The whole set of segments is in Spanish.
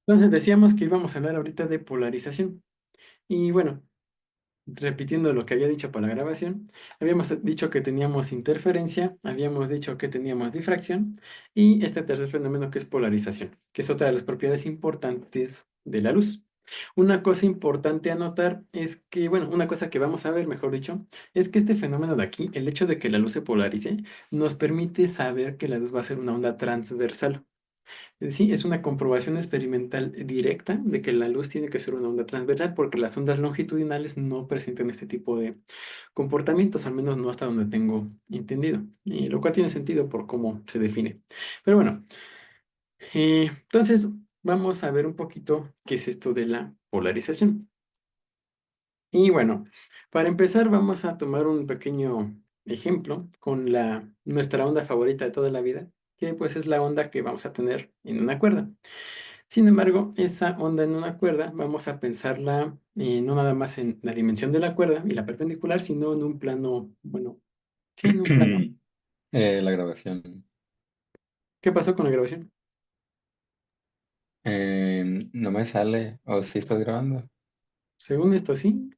Entonces decíamos que íbamos a hablar ahorita de polarización. Y bueno, repitiendo lo que había dicho para la grabación, habíamos dicho que teníamos interferencia, habíamos dicho que teníamos difracción y este tercer fenómeno que es polarización, que es otra de las propiedades importantes de la luz. Una cosa importante a notar es que, bueno, una cosa que vamos a ver, mejor dicho, es que este fenómeno de aquí, el hecho de que la luz se polarice, nos permite saber que la luz va a ser una onda transversal. Sí, es una comprobación experimental directa de que la luz tiene que ser una onda transversal porque las ondas longitudinales no presentan este tipo de comportamientos, al menos no hasta donde tengo entendido, y lo cual tiene sentido por cómo se define. Pero bueno, entonces vamos a ver un poquito qué es esto de la polarización. Y bueno, para empezar vamos a tomar un pequeño ejemplo con nuestra onda favorita de toda la vida, que pues es la onda que vamos a tener en una cuerda. Sin embargo, esa onda en una cuerda vamos a pensarla no nada más en la dimensión de la cuerda y la perpendicular, sino en un plano, bueno, sí, en un plano. La grabación. ¿Qué pasó con la grabación? No me sale. ¿O sí estás grabando? Según esto, sí.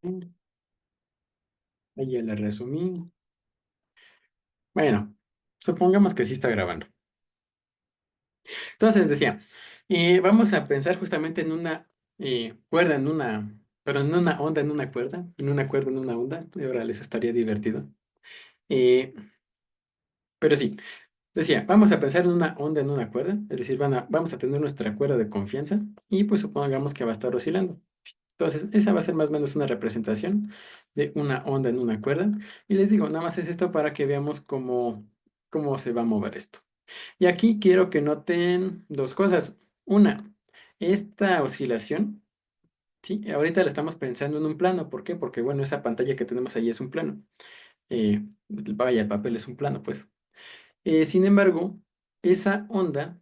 Ahí ya la resumí. Bueno, supongamos que sí está grabando. Entonces decía, vamos a pensar justamente en una cuerda, pero en una onda en una cuerda, en una cuerda en una onda. Y ahora eso estaría divertido. Eh, pero sí. Decía, vamos a pensar en una onda en una cuerda, es decir, vamos a tener nuestra cuerda de confianza y pues supongamos que va a estar oscilando. Entonces, esa va a ser más o menos una representación de una onda en una cuerda. Y les digo, nada más es esto para que veamos cómo se va a mover esto. Y aquí quiero que noten dos cosas. Una, esta oscilación, ¿sí? Ahorita la estamos pensando en un plano. ¿Por qué? Porque, bueno, esa pantalla que tenemos ahí es un plano. Vaya, el papel es un plano, pues. Sin embargo, esa onda,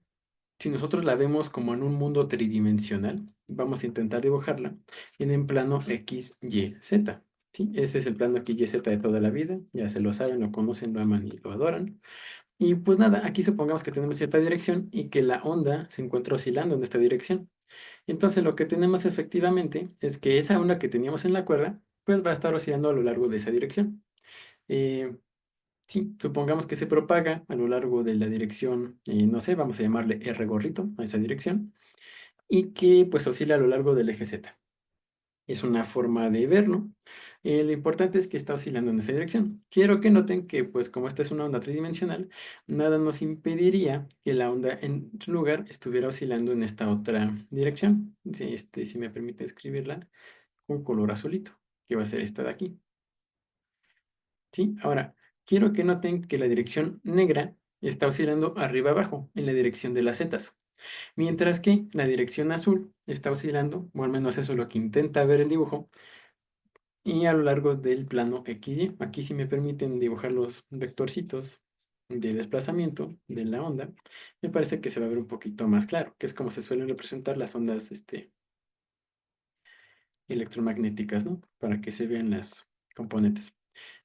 si nosotros la vemos como en un mundo tridimensional, vamos a intentar dibujarla en el plano X, Y, Z. ¿Sí? Ese es el plano X, Y, Z de toda la vida. Ya se lo saben, lo conocen, lo aman y lo adoran. Y pues nada, aquí supongamos que tenemos cierta dirección y que la onda se encuentra oscilando en esta dirección. Entonces lo que tenemos efectivamente es que esa onda que teníamos en la cuerda, pues va a estar oscilando a lo largo de esa dirección. Eh, Sí, supongamos que se propaga a lo largo de la dirección, no sé, vamos a llamarle R gorrito a esa dirección, y que pues oscila a lo largo del eje Z. Es una forma de verlo. Lo importante es que está oscilando en esa dirección. Quiero que noten que pues como esta es una onda tridimensional, nada nos impediría que la onda en su lugar estuviera oscilando en esta otra dirección. Si me permite escribirla con color azulito, que va a ser esta de aquí. ¿Sí? Ahora, quiero que noten que la dirección negra está oscilando arriba abajo, en la dirección de las zetas, mientras que la dirección azul está oscilando, o al menos eso es lo que intenta ver el dibujo, y a lo largo del plano XY. Aquí si me permiten dibujar los vectorcitos de desplazamiento de la onda, me parece que se va a ver un poquito más claro, que es como se suelen representar las ondas electromagnéticas, ¿no? Para que se vean las componentes.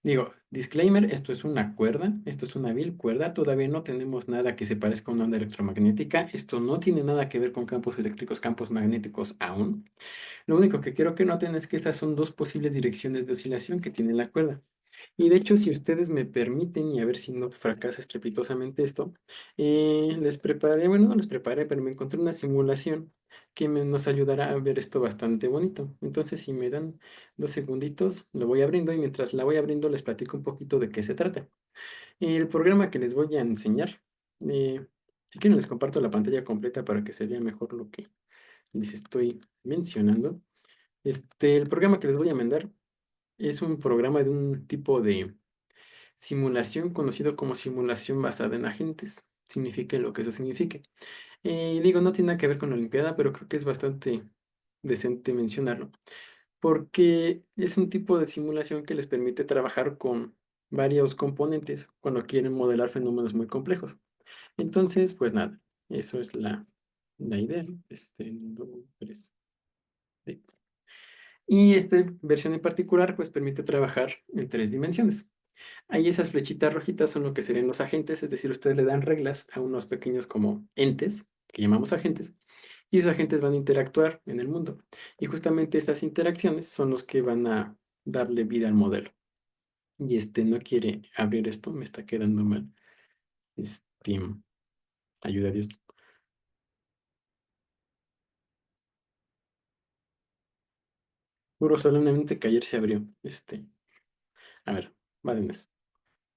Digo, disclaimer, esto es una cuerda, esto es una vil cuerda, todavía no tenemos nada que se parezca a una onda electromagnética, esto no tiene nada que ver con campos eléctricos, campos magnéticos aún. Lo único que quiero que noten es que estas son dos posibles direcciones de oscilación que tiene la cuerda. Y de hecho, si ustedes me permiten, y a ver si no fracasa estrepitosamente esto, les preparé, bueno, no les preparé, pero me encontré una simulación que nos ayudará a ver esto bastante bonito. Entonces, si me dan 2 segunditos, lo voy abriendo y mientras la voy abriendo les platico un poquito de qué se trata. El programa que les voy a enseñar, si quieren les comparto la pantalla completa para que se vea mejor lo que les estoy mencionando. El programa que les voy a mandar es un programa de un tipo de simulación conocido como simulación basada en agentes. Signifique lo que eso signifique. Digo, no tiene nada que ver con la Olimpiada, pero creo que es bastante decente mencionarlo, porque es un tipo de simulación que les permite trabajar con varios componentes cuando quieren modelar fenómenos muy complejos. Entonces, pues nada, eso es la idea, ¿no? Tres, sí. Y esta versión en particular, pues permite trabajar en 3 dimensiones. Ahí esas flechitas rojitas son lo que serían los agentes, es decir, ustedes le dan reglas a unos pequeños como entes, que llamamos agentes, y esos agentes van a interactuar en el mundo. Y justamente esas interacciones son los que van a darle vida al modelo. Y no quiere abrir esto, me está quedando mal. Este, ayuda a Dios. Juro solemnemente que ayer se abrió. A ver, Vadenes.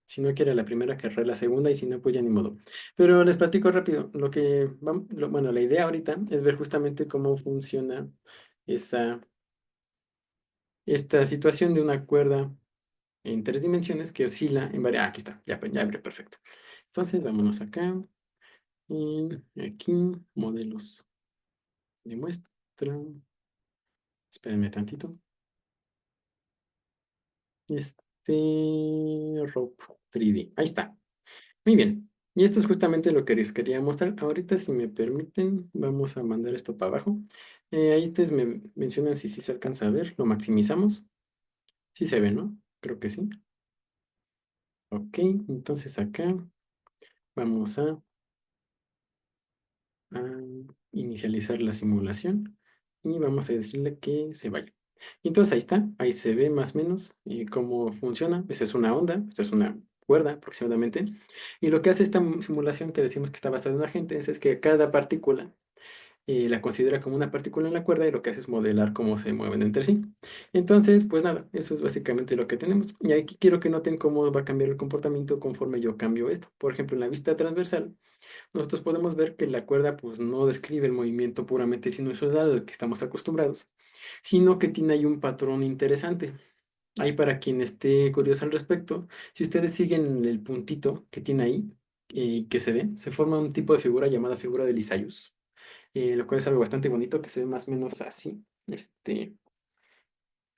Si no quiere la primera, querrá la segunda y si no, pues ya ni modo. Pero les platico rápido. Bueno, la idea ahorita es ver justamente cómo funciona esa, esta situación de una cuerda en tres dimensiones que oscila en varias. Aquí está, ya abrió, perfecto. Entonces, vámonos acá. Y aquí, modelos de muestra. Espérenme tantito. Rope 3D. Ahí está. Muy bien. Y esto es justamente lo que les quería mostrar. Ahorita, si me permiten, vamos a mandar esto para abajo. Ahí ustedes me mencionan si sí se alcanza a ver. Lo maximizamos. Sí se ve, ¿no? Creo que sí. Ok, entonces acá vamos a inicializar la simulación y vamos a decirle que se vaya. Y entonces ahí está, ahí se ve más o menos cómo funciona. Esa es una onda, esta es una cuerda aproximadamente. Y lo que hace esta simulación que decimos que está basada en agentes es que cada partícula la considera como una partícula en la cuerda y lo que hace es modelar cómo se mueven entre sí. Entonces, pues nada, eso es básicamente lo que tenemos. Y aquí quiero que noten cómo va a cambiar el comportamiento conforme yo cambio esto. Por ejemplo, en la vista transversal, nosotros podemos ver que la cuerda pues no describe el movimiento puramente sinusoidal al que estamos acostumbrados, sino que tiene ahí un patrón interesante. Ahí para quien esté curioso al respecto, si ustedes siguen el puntito que tiene ahí, que se ve, se forma un tipo de figura llamada figura de Lisayus, lo cual es algo bastante bonito que se ve más o menos así.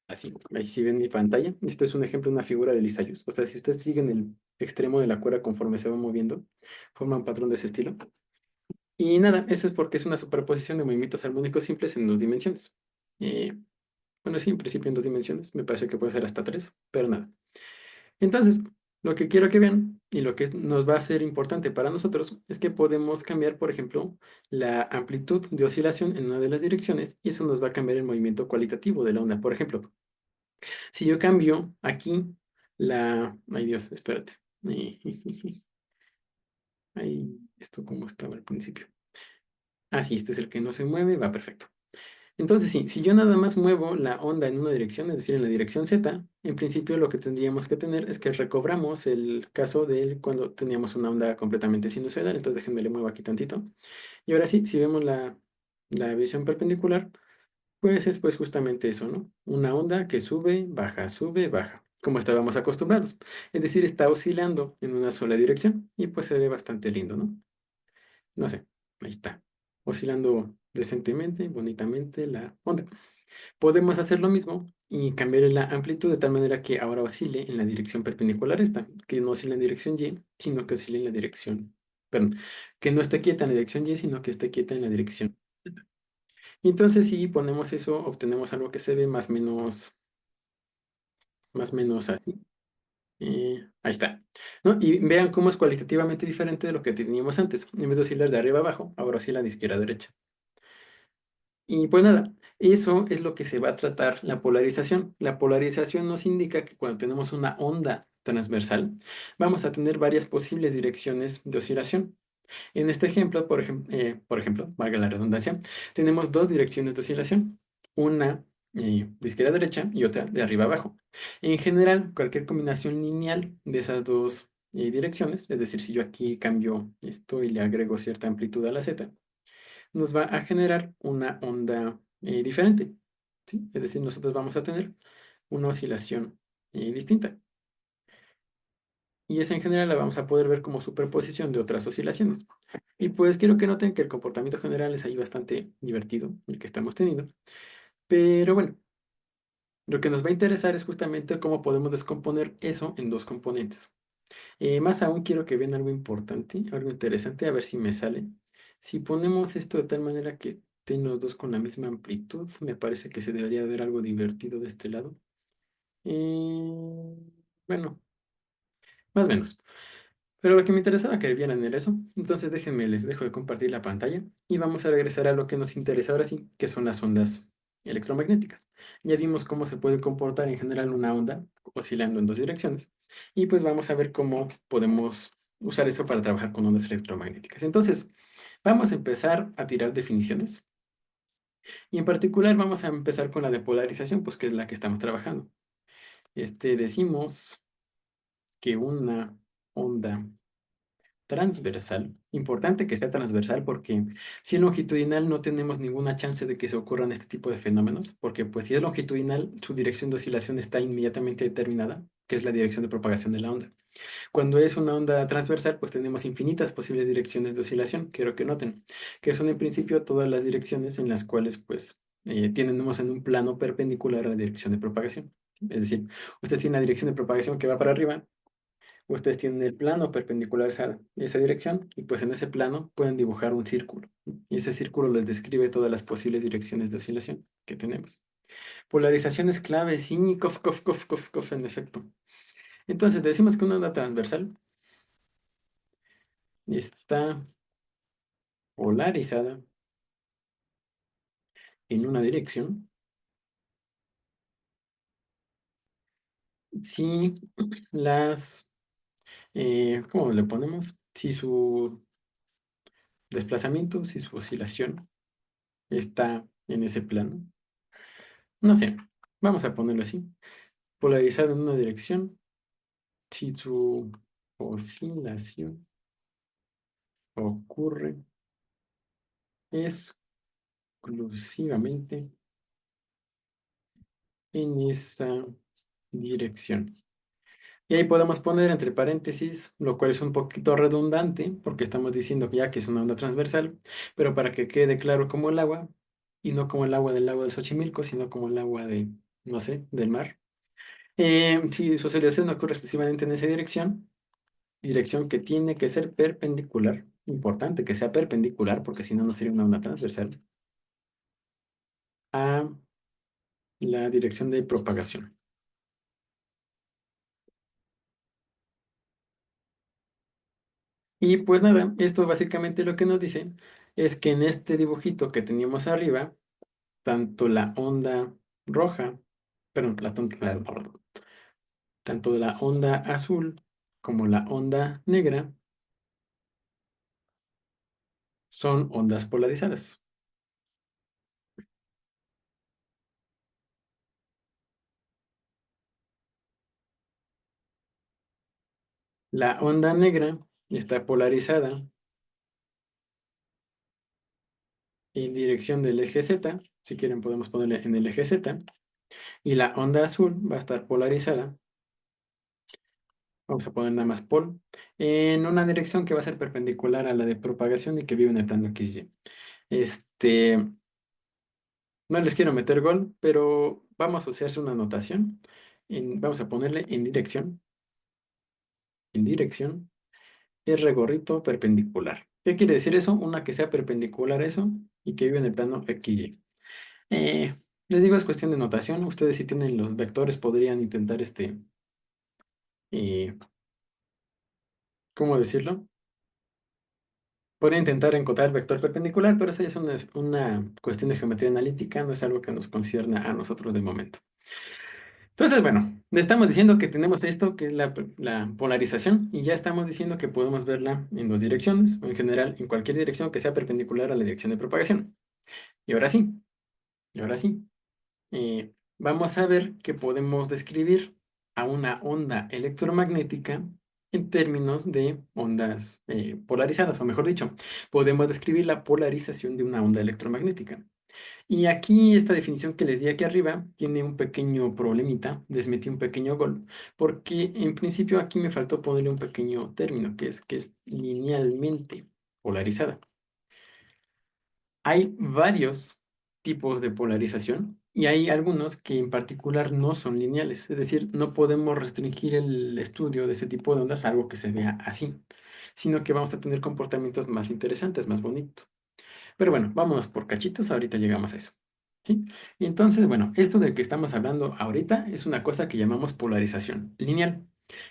Así, ahí si ven mi pantalla, esto es un ejemplo de una figura de Lisayus. O sea, si ustedes siguen el extremo de la cuerda conforme se va moviendo, forma un patrón de ese estilo. Y nada, eso es porque es una superposición de movimientos armónicos simples en dos dimensiones. Eh, bueno, sí, en principio en dos dimensiones, me parece que puede ser hasta tres, pero nada. Entonces, lo que quiero que vean y lo que nos va a ser importante para nosotros es que podemos cambiar, por ejemplo, la amplitud de oscilación en una de las direcciones y eso nos va a cambiar el movimiento cualitativo de la onda. Por ejemplo, si yo cambio aquí Ay Dios, espérate. Ahí, esto como estaba al principio. Ah, sí, este es el que no se mueve, va perfecto. Entonces, sí, si yo nada más muevo la onda en una dirección, es decir, en la dirección Z, en principio lo que tendríamos que tener es que recobramos el caso de cuando teníamos una onda completamente sinusoidal. Entonces, déjenme le muevo aquí tantito. Y ahora sí, si vemos la visión perpendicular, pues es pues justamente eso, ¿no? Una onda que sube, baja, como estábamos acostumbrados. Es decir, está oscilando en una sola dirección y pues se ve bastante lindo, ¿no? No sé, ahí está. Oscilando decentemente, bonitamente la onda. Podemos hacer lo mismo y cambiar la amplitud de tal manera que ahora oscile en la dirección perpendicular a esta, que no oscile en dirección Y, sino que oscile en la dirección, perdón, que no esté quieta en la dirección Y, sino que esté quieta en la dirección Z. Y entonces si ponemos eso, obtenemos algo que se ve más o menos así. Ahí está, ¿no? Y vean cómo es cualitativamente diferente de lo que teníamos antes. En vez de oscilar de arriba a abajo, ahora oscila de izquierda a derecha. Y pues nada, eso es lo que se va a tratar la polarización. La polarización nos indica que cuando tenemos una onda transversal, vamos a tener varias posibles direcciones de oscilación. En este ejemplo, por ejemplo, valga la redundancia, tenemos dos direcciones de oscilación, una de izquierda a derecha y otra de arriba a abajo. En general, cualquier combinación lineal de esas dos direcciones, es decir, si yo aquí cambio esto y le agrego cierta amplitud a la z, nos va a generar una onda diferente, ¿sí? Es decir, nosotros vamos a tener una oscilación distinta. Y esa en general la vamos a poder ver como superposición de otras oscilaciones. Y pues quiero que noten que el comportamiento general es ahí bastante divertido, el que estamos teniendo. Pero bueno, lo que nos va a interesar es justamente cómo podemos descomponer eso en dos componentes. Más aún quiero que vean algo importante, algo interesante, a ver si me sale. Si ponemos esto de tal manera que estén los dos con la misma amplitud, me parece que se debería ver algo divertido de este lado. Bueno, más o menos. Pero lo que me interesaba que vieran era eso. Entonces déjenme, les dejo de compartir la pantalla y vamos a regresar a lo que nos interesa ahora sí, que son las ondas electromagnéticas. Ya vimos cómo se puede comportar en general una onda oscilando en dos direcciones. Y pues vamos a ver cómo podemos usar eso para trabajar con ondas electromagnéticas. Entonces, vamos a empezar a tirar definiciones. Y en particular vamos a empezar con la de polarización, pues que es la que estamos trabajando. Decimos que una onda transversal, importante que sea transversal porque si es longitudinal no tenemos ninguna chance de que se ocurran este tipo de fenómenos, porque pues si es longitudinal su dirección de oscilación está inmediatamente determinada, que es la dirección de propagación de la onda. Cuando es una onda transversal pues tenemos infinitas posibles direcciones de oscilación, quiero que noten, que son en principio todas las direcciones en las cuales pues tenemos en un plano perpendicular a la dirección de propagación. Es decir, usted tiene la dirección de propagación que va para arriba, ustedes tienen el plano perpendicular a esa dirección y pues en ese plano pueden dibujar un círculo. Y ese círculo les describe todas las posibles direcciones de oscilación que tenemos. Polarizaciones clave, sí, cof, en efecto. Entonces decimos que una onda transversal está polarizada en una dirección si las, ¿cómo le ponemos? Si su desplazamiento, si su oscilación está en ese plano. No sé, vamos a ponerlo así. Polarizado en una dirección si su oscilación ocurre exclusivamente en esa dirección. Y ahí podemos poner entre paréntesis, lo cual es un poquito redundante, porque estamos diciendo que ya que es una onda transversal, pero para que quede claro como el agua, y no como el agua del lago del Xochimilco, sino como el agua de, no sé, del mar. Si su oscilación ocurre exclusivamente en esa dirección que tiene que ser perpendicular, importante que sea perpendicular, porque si no, no sería una onda transversal, a la dirección de propagación. Y pues nada, esto básicamente lo que nos dice es que en este dibujito que teníamos arriba, tanto la onda roja, perdón, tanto la onda azul como la onda negra son ondas polarizadas. La onda negra está polarizada en dirección del eje Z, si quieren podemos ponerle en el eje Z, y la onda azul va a estar polarizada, vamos a poner nada más pol, en una dirección que va a ser perpendicular a la de propagación y que vive en el plano XY. Este, no les quiero meter gol, pero vamos a hacerse una anotación. Vamos a ponerle en dirección, R gorrito perpendicular. ¿Qué quiere decir eso? Una que sea perpendicular a eso y que vive en el plano XY. Eh, Les digo, es cuestión de notación. Ustedes si tienen los vectores podrían intentar eh, ¿cómo decirlo? Podría intentar encontrar el vector perpendicular, pero esa ya es una cuestión de geometría analítica, no es algo que nos concierne a nosotros de momento. Entonces, bueno, le estamos diciendo que tenemos esto, que es la polarización, y ya estamos diciendo que podemos verla en dos direcciones, o en general en cualquier dirección que sea perpendicular a la dirección de propagación. Y ahora sí, y ahora sí, vamos a ver que podemos describir a una onda electromagnética en términos de ondas polarizadas, o mejor dicho, podemos describir la polarización de una onda electromagnética. Y aquí esta definición que les di aquí arriba tiene un pequeño problemita, les metí un pequeño gol, porque en principio aquí me faltó ponerle un pequeño término, que es linealmente polarizada. Hay varios tipos de polarización y hay algunos que en particular no son lineales, es decir, no podemos restringir el estudio de ese tipo de ondas a algo que se vea así, sino que vamos a tener comportamientos más interesantes, más bonitos. Pero bueno, vámonos por cachitos, ahorita llegamos a eso. ¿Sí? Y entonces, bueno, esto del que estamos hablando ahorita es una cosa que llamamos polarización lineal.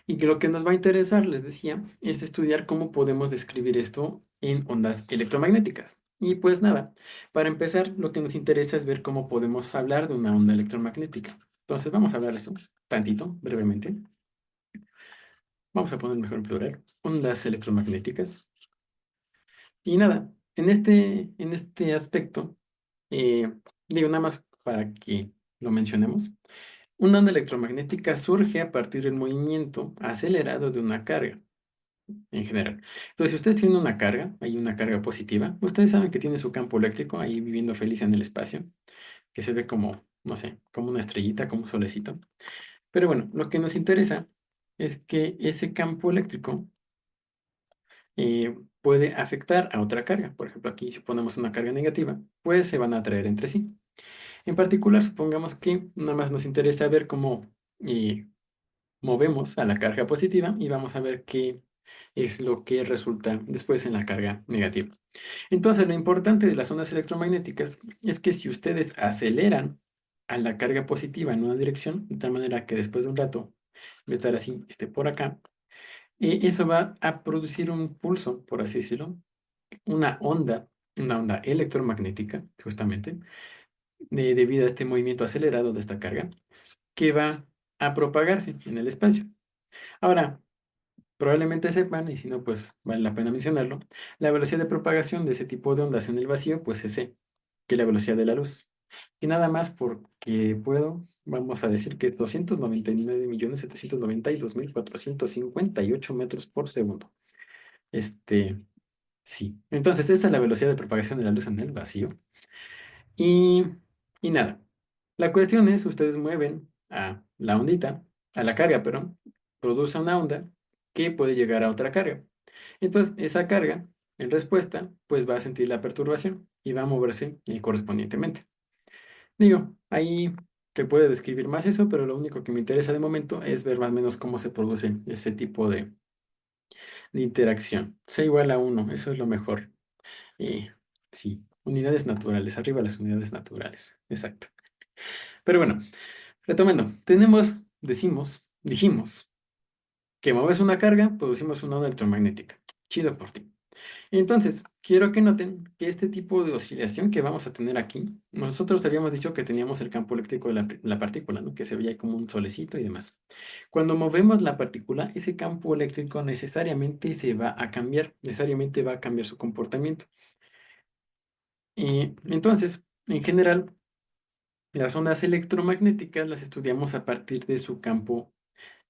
Y que lo que nos va a interesar, les decía, es estudiar cómo podemos describir esto en ondas electromagnéticas. Y pues nada, para empezar, lo que nos interesa es ver cómo podemos hablar de una onda electromagnética. Entonces vamos a hablar de eso tantito, brevemente. Vamos a poner mejor en plural, ondas electromagnéticas. Y nada, en este aspecto, eh, digo nada más para que lo mencionemos, una onda electromagnética surge a partir del movimiento acelerado de una carga en general. Entonces, si ustedes tienen una carga, hay una carga positiva, ustedes saben que tiene su campo eléctrico ahí viviendo feliz en el espacio, que se ve como, no sé, como una estrellita, como un solecito. Pero bueno, lo que nos interesa es que ese campo eléctrico puede afectar a otra carga. Por ejemplo, aquí si ponemos una carga negativa, pues se van a atraer entre sí. En particular, supongamos que nada más nos interesa ver cómo eh, movemos a la carga positiva y vamos a ver qué es lo que resulta después en la carga negativa. Entonces, lo importante de las ondas electromagnéticas es que si ustedes aceleran a la carga positiva en una dirección, de tal manera que después de un rato, va a estar así, por acá, eso va a producir un pulso, por así decirlo, una una onda electromagnética, justamente, debido a este movimiento acelerado de esta carga, que va a propagarse en el espacio. Ahora, probablemente sepan, y si no, pues vale la pena mencionarlo, la velocidad de propagación de ese tipo de ondas en el vacío, pues es c, que es la velocidad de la luz. Y nada más porque puedo, vamos a decir que 299.792.458 metros por segundo. Este, sí. Entonces, esa es la velocidad de propagación de la luz en el vacío. Y, y nada, la cuestión es, ustedes mueven a la ondita, a la carga, perdón, produce una onda que puede llegar a otra carga. Entonces, esa carga, en respuesta, pues va a sentir la perturbación y va a moverse correspondientemente. Digo, ahí se puede describir más eso, pero lo único que me interesa de momento es ver más o menos cómo se produce ese tipo de interacción. C igual a uno, eso es lo mejor. Sí, unidades naturales, arriba las unidades naturales, exacto. Pero bueno, retomando, dijimos que mueves una carga, producimos una onda electromagnética. Chido por ti. Entonces, quiero que noten que este tipo de oscilación que vamos a tener aquí, nosotros habíamos dicho que teníamos el campo eléctrico de la partícula, ¿no? Que se veía como un solecito y demás. Cuando movemos la partícula, ese campo eléctrico necesariamente se va a cambiar, necesariamente va a cambiar su comportamiento. Entonces, en general, las ondas electromagnéticas las estudiamos a partir de su campo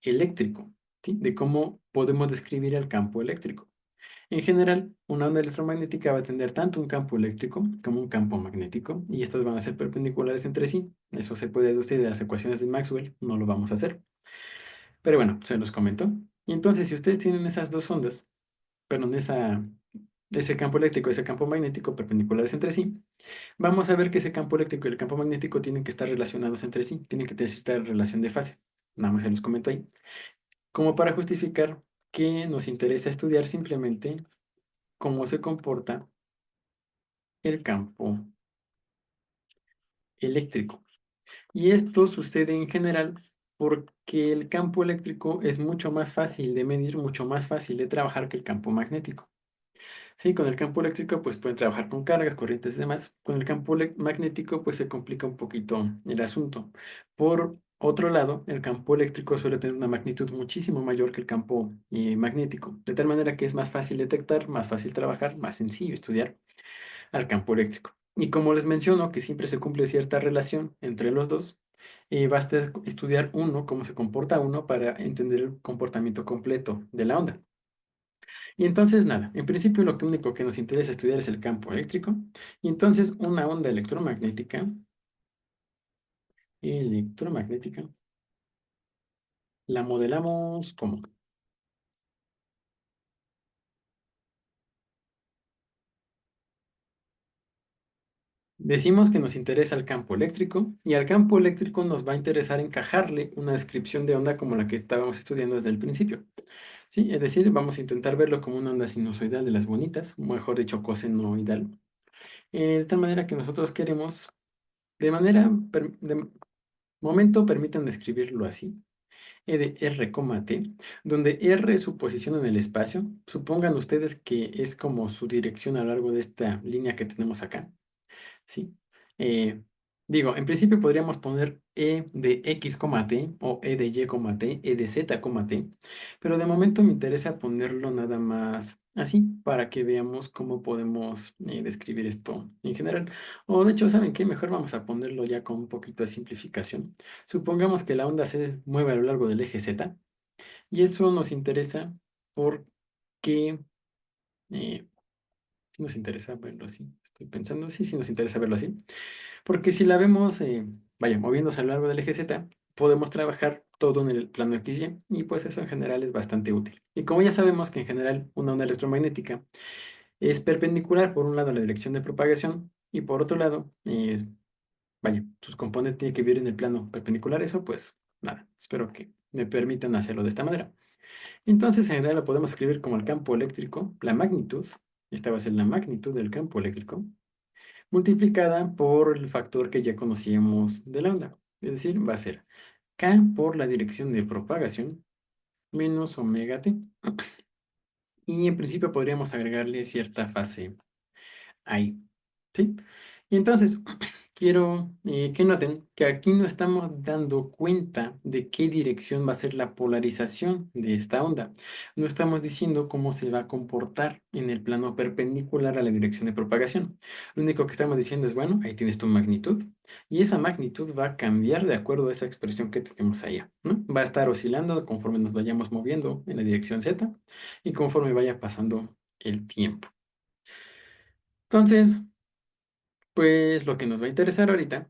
eléctrico, ¿sí? De cómo podemos describir el campo eléctrico. En general, una onda electromagnética va a tener tanto un campo eléctrico como un campo magnético, y estos van a ser perpendiculares entre sí. Eso se puede deducir de las ecuaciones de Maxwell, no lo vamos a hacer. Pero bueno, se los comento. Y entonces, si ustedes tienen esas dos ondas, perdón, ese campo eléctrico y ese campo magnético perpendiculares entre sí, vamos a ver que ese campo eléctrico y el campo magnético tienen que estar relacionados entre sí, tienen que tener cierta relación de fase. Nada más se los comento ahí. Como para justificar que nos interesa estudiar simplemente cómo se comporta el campo eléctrico. Y esto sucede en general porque el campo eléctrico es mucho más fácil de medir, mucho más fácil de trabajar que el campo magnético. Sí, con el campo eléctrico pues pueden trabajar con cargas, corrientes y demás. Con el campo magnético pues se complica un poquito el asunto. Por otro lado, el campo eléctrico suele tener una magnitud muchísimo mayor que el campo magnético, de tal manera que es más fácil detectar, más fácil trabajar, más sencillo estudiar al campo eléctrico. Y como les menciono que siempre se cumple cierta relación entre los dos, basta estudiar uno, cómo se comporta uno, para entender el comportamiento completo de la onda. Y entonces, nada, en principio lo único que nos interesa estudiar es el campo eléctrico. Y entonces una onda electromagnética, la modelamos como. Decimos que nos interesa el campo eléctrico y al campo eléctrico nos va a interesar encajarle una descripción de onda como la que estábamos estudiando desde el principio. Sí, es decir, vamos a intentar verlo como una onda sinusoidal de las bonitas, mejor dicho, cosenoidal. De tal manera que nosotros queremos, de momento, permitan describirlo así. E de R, T, donde R es su posición en el espacio. Supongan ustedes que es como su dirección a lo largo de esta línea que tenemos acá. ¿Sí? Eh, Digo, en principio podríamos poner E de X, T o E de Y, T, E de Z, T, pero de momento me interesa ponerlo nada más así para que veamos cómo podemos describir esto en general. O de hecho, ¿saben qué? Mejor vamos a ponerlo ya con un poquito de simplificación. Supongamos que la onda se mueve a lo largo del eje Z y eso nos interesa porque eh, sí nos interesa verlo así. Estoy pensando, sí, sí nos interesa verlo así. Porque si la vemos, vaya, moviéndose a lo largo del eje Z, podemos trabajar todo en el plano XY y pues eso en general es bastante útil. Y como ya sabemos que en general una onda electromagnética es perpendicular por un lado a la dirección de propagación y por otro lado, vaya, sus componentes tienen que vivir en el plano perpendicular, eso pues nada, espero que me permitan hacerlo de esta manera. Entonces en general lo podemos escribir como el campo eléctrico, la magnitud, esta va a ser la magnitud del campo eléctrico multiplicada por el factor que ya conocíamos de la onda. Es decir, va a ser k por la dirección de propagación menos omega t. Y en principio podríamos agregarle cierta fase ahí. ¿Sí? Y entonces, quiero que noten que aquí no estamos dando cuenta de qué dirección va a ser la polarización de esta onda. No estamos diciendo cómo se va a comportar en el plano perpendicular a la dirección de propagación. Lo único que estamos diciendo es, bueno, ahí tienes tu magnitud y esa magnitud va a cambiar de acuerdo a esa expresión que tenemos allá, ¿no? Va a estar oscilando conforme nos vayamos moviendo en la dirección Z y conforme vaya pasando el tiempo. Entonces, pues lo que nos va a interesar ahorita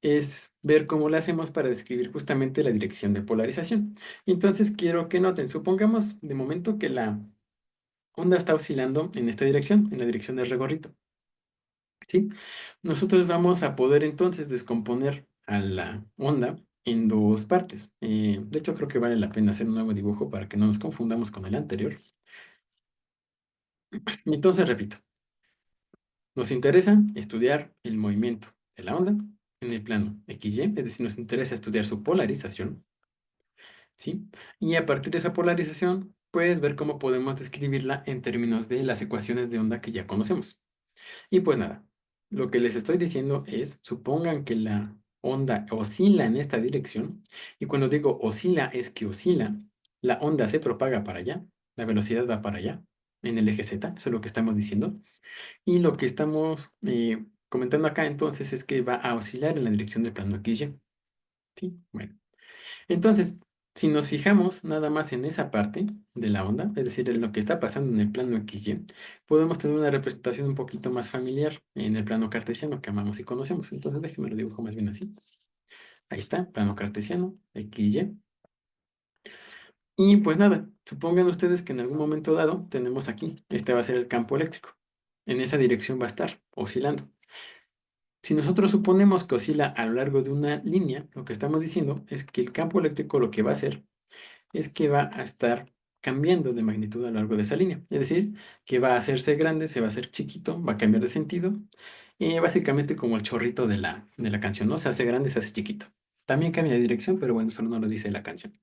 es ver cómo lo hacemos para describir justamente la dirección de polarización. Entonces quiero que noten, supongamos de momento que la onda está oscilando en esta dirección, en la dirección del regorrito, ¿sí? Nosotros vamos a poder entonces descomponer a la onda en dos partes. De hecho, creo que vale la pena hacer un nuevo dibujo para que no nos confundamos con el anterior. Entonces, repito. Nos interesa estudiar el movimiento de la onda en el plano XY, es decir, nos interesa estudiar su polarización, ¿sí? Y a partir de esa polarización, pues ver cómo podemos describirla en términos de las ecuaciones de onda que ya conocemos. Y pues nada, lo que les estoy diciendo es, supongan que la onda oscila en esta dirección, y cuando digo oscila es que oscila, la onda se propaga para allá, la velocidad va para allá, en el eje Z, eso es lo que estamos diciendo. Y lo que estamos comentando acá entonces es que va a oscilar en la dirección del plano XY. ¿Sí? Bueno, entonces, si nos fijamos nada más en esa parte de la onda, es decir, en lo que está pasando en el plano XY, podemos tener una representación un poquito más familiar en el plano cartesiano que amamos y conocemos. Entonces, déjenme lo dibujo más bien así. Ahí está, plano cartesiano, XY. Y pues nada, supongan ustedes que en algún momento dado tenemos aquí, este va a ser el campo eléctrico. En esa dirección va a estar oscilando. Si nosotros suponemos que oscila a lo largo de una línea, lo que estamos diciendo es que el campo eléctrico lo que va a hacer es que va a estar cambiando de magnitud a lo largo de esa línea. Es decir, que va a hacerse grande, se va a hacer chiquito, va a cambiar de sentido. Básicamente como el chorrito de la canción, ¿no? Se hace grande, se hace chiquito. También cambia de dirección, pero bueno, eso no lo dice la canción.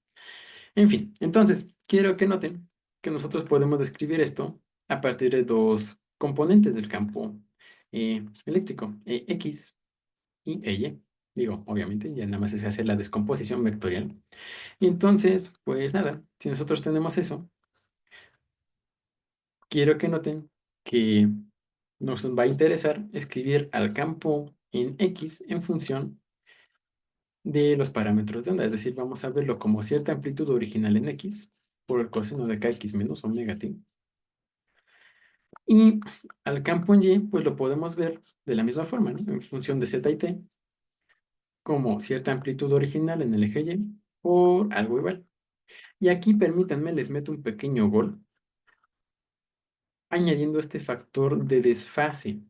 En fin, entonces, quiero que noten que nosotros podemos describir esto a partir de dos componentes del campo eléctrico, X y Y. Digo, obviamente, ya nada más es hacer la descomposición vectorial. Y entonces, pues nada, si nosotros tenemos eso, quiero que noten que nos va a interesar escribir al campo en X en función de los parámetros de onda. Es decir, vamos a verlo como cierta amplitud original en X por el coseno de kx menos omega t. Y al campo en Y, pues lo podemos ver de la misma forma, ¿no? En función de z y t, como cierta amplitud original en el eje Y por algo igual. Y aquí permítanme, les meto un pequeño gol, añadiendo este factor de desfase.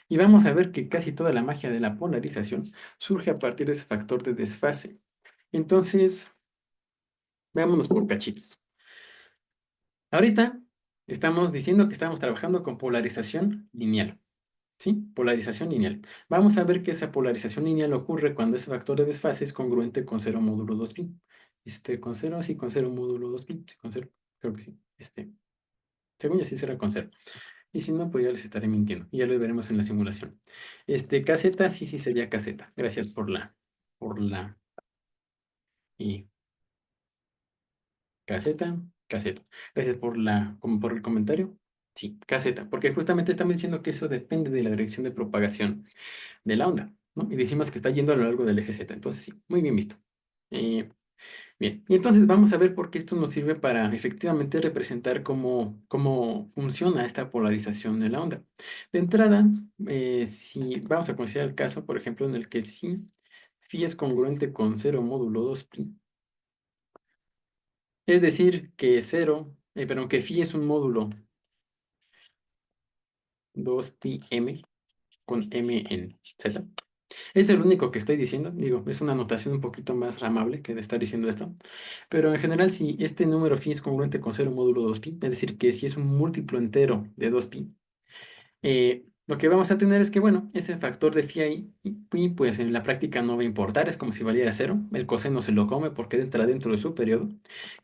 Y vamos a ver que casi toda la magia de la polarización surge a partir de ese factor de desfase. Entonces, veámonos por cachitos. Ahorita estamos diciendo que estamos trabajando con polarización lineal. ¿Sí? Polarización lineal. Vamos a ver que esa polarización lineal ocurre cuando ese factor de desfase es congruente con 0 módulo 2pi. Con cero, sí, con cero módulo 2pi, sí, con cero, creo que sí. Según yo sí será con cero. Y si no, pues ya les estaré mintiendo. Y ya lo veremos en la simulación. Caseta, sí, sí sería caseta. Gracias por la, y caseta, caseta. Gracias como por el comentario. Sí, caseta, porque justamente estamos diciendo que eso depende de la dirección de propagación de la onda, ¿no? Y decimos que está yendo a lo largo del eje Z. Entonces, sí, muy bien visto. Eh, Bien, y entonces vamos a ver por qué esto nos sirve para efectivamente representar cómo funciona esta polarización de la onda. De entrada, si vamos a considerar el caso, por ejemplo, en el que si phi es congruente con cero módulo 2pi, es decir, que perdón, que phi es un módulo 2pi m con m en z. Es el único que estoy diciendo, digo, es una notación un poquito más amable que de estar diciendo esto, pero en general si este número phi es congruente con cero módulo 2pi, es decir, que si es un múltiplo entero de 2pi, lo que vamos a tener es que, bueno, ese factor de phi ahí, pi, pues en la práctica no va a importar, es como si valiera cero, el coseno se lo come porque entra dentro de su periodo,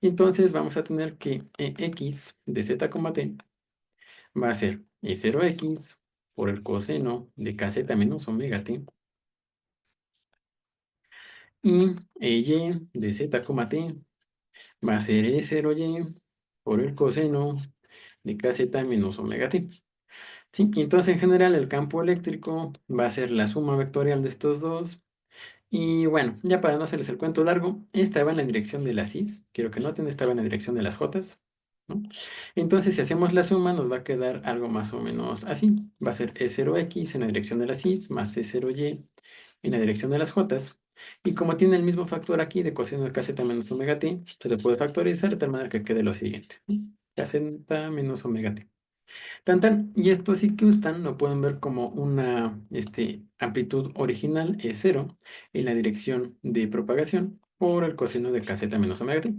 y entonces vamos a tener que x de z, t va a ser e 0x por el coseno de kz menos omega t, y y de z, t va a ser E0y por el coseno de kz menos omega t. ¿Sí? Y entonces en general el campo eléctrico va a ser la suma vectorial de estos dos. Y bueno, ya para no hacerles el cuento largo, esta va en la dirección de las is. Quiero que noten, esta va en la dirección de las jotas, ¿no? Entonces si hacemos la suma nos va a quedar algo más o menos así. Va a ser E0x en la dirección de las is más E0y en la dirección de las jotas. Y como tiene el mismo factor aquí de coseno de kz menos omega t, se le puede factorizar de tal manera que quede lo siguiente. Kz menos omega t. Tan tan. Y esto sí que están, lo pueden ver como una amplitud original es cero en la dirección de propagación por el coseno de kz menos omega t.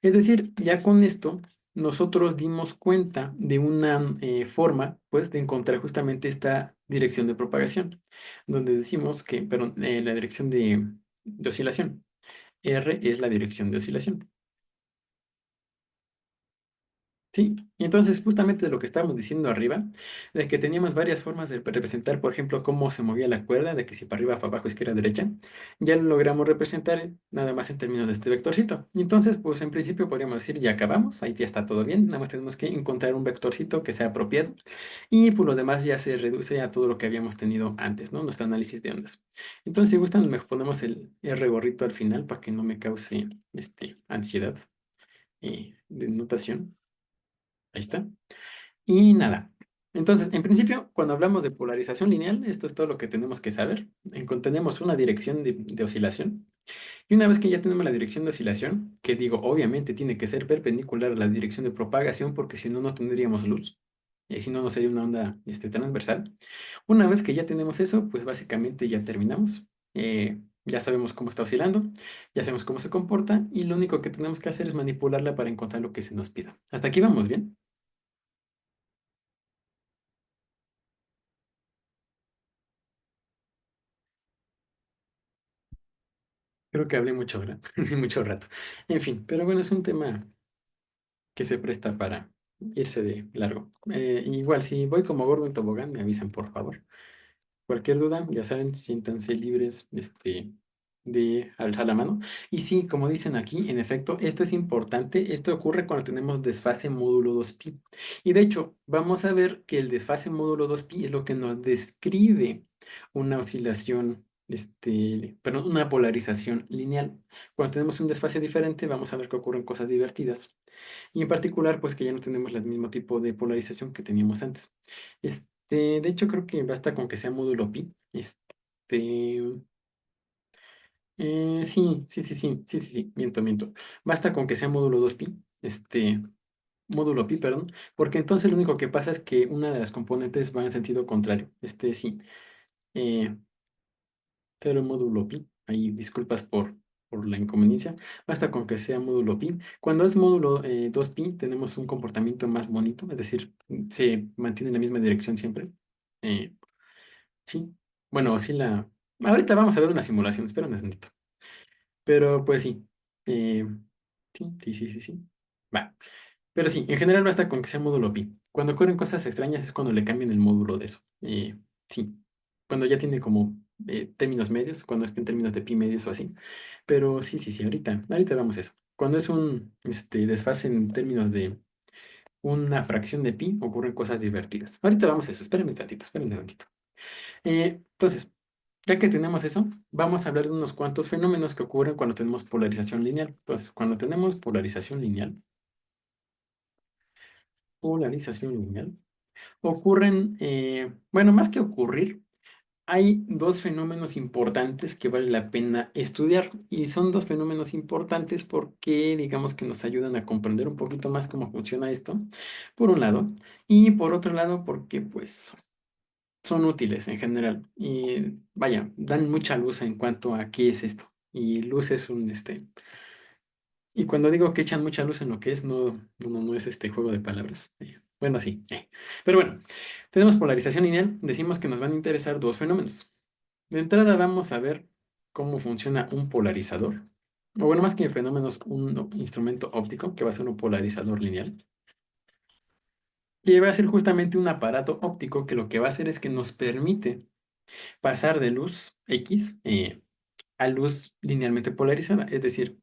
Es decir, ya con esto nosotros dimos cuenta de una forma, pues, de encontrar justamente esta dirección de propagación, donde decimos que, perdón, la dirección de oscilación. R es la dirección de oscilación. Sí, y entonces justamente de lo que estábamos diciendo arriba, de que teníamos varias formas de representar, por ejemplo, cómo se movía la cuerda, de que si para arriba, para abajo, izquierda, derecha, ya lo logramos representar nada más en términos de este vectorcito. Y entonces, pues en principio podríamos decir, ya acabamos, ahí ya está todo bien, nada más tenemos que encontrar un vectorcito que sea apropiado, y por lo demás ya se reduce a todo lo que habíamos tenido antes, ¿no? Nuestro análisis de ondas. Entonces, si gustan, me ponemos el R gorrito al final para que no me cause ansiedad de notación. Ahí está. Y nada. Entonces, en principio, cuando hablamos de polarización lineal, esto es todo lo que tenemos que saber. Tenemos una dirección de oscilación. Y una vez que ya tenemos la dirección de oscilación, que digo, obviamente tiene que ser perpendicular a la dirección de propagación, porque si no, no tendríamos luz. Y si no, no sería una onda transversal. Una vez que ya tenemos eso, pues básicamente ya terminamos. Ya sabemos cómo está oscilando, ya sabemos cómo se comporta, y lo único que tenemos que hacer es manipularla para encontrar lo que se nos pida. Hasta aquí vamos bien. Creo que hablé mucho, ¿verdad? Mucho rato. En fin, pero bueno, es un tema que se presta para irse de largo. Igual, si voy como gordo en tobogán, me avisan, por favor. Cualquier duda, ya saben, siéntanse libres, de alzar la mano. Y sí, como dicen aquí, en efecto, esto es importante. Esto ocurre cuando tenemos desfase módulo 2pi. Y de hecho, vamos a ver que el desfase módulo 2pi es lo que nos describe una oscilación, perdón, una polarización lineal. Cuando tenemos un desfase diferente, vamos a ver que ocurren cosas divertidas. Y en particular, pues que ya no tenemos el mismo tipo de polarización que teníamos antes. De hecho, creo que basta con que sea módulo pi. Sí, miento. Basta con que sea módulo 2pi, módulo pi, perdón, porque entonces lo único que pasa es que una de las componentes va en sentido contrario. Sí, eh, cero módulo pi. Ahí disculpas por la inconveniencia. Basta con que sea módulo pi. Cuando es módulo 2pi, tenemos un comportamiento más bonito, es decir, se mantiene en la misma dirección siempre. Eh, sí, bueno, oscila. Ahorita vamos a ver una simulación, espera un tantito. Pero pues sí. Eh, sí, sí, sí, sí, sí. Va. Pero sí, en general basta con que sea módulo pi. Cuando ocurren cosas extrañas es cuando le cambian el módulo de eso. Sí, cuando ya tiene como términos medios, cuando es que en términos de pi medios o así. Pero sí, sí, sí, ahorita vamos a eso. Cuando es un desfase en términos de una fracción de pi, ocurren cosas divertidas. Ahorita vamos a eso, espérenme tantito. Entonces, ya que tenemos eso, vamos a hablar de unos cuantos fenómenos que ocurren cuando tenemos polarización lineal. Entonces, cuando tenemos polarización lineal, ocurren, bueno, más que ocurrir, hay dos fenómenos importantes que vale la pena estudiar y son dos fenómenos importantes porque digamos que nos ayudan a comprender un poquito más cómo funciona esto, por un lado, y por otro lado porque pues son útiles en general y vaya, dan mucha luz en cuanto a qué es esto. Y luz es y cuando digo que echan mucha luz en lo que es, no es este juego de palabras. Bueno, sí. Pero bueno, tenemos polarización lineal, decimos que nos van a interesar dos fenómenos. De entrada vamos a ver cómo funciona un polarizador, o bueno, más que fenómenos, un instrumento óptico que va a ser un polarizador lineal, que va a ser justamente un aparato óptico que lo que va a hacer es que nos permite pasar de luz X a luz linealmente polarizada. Es decir,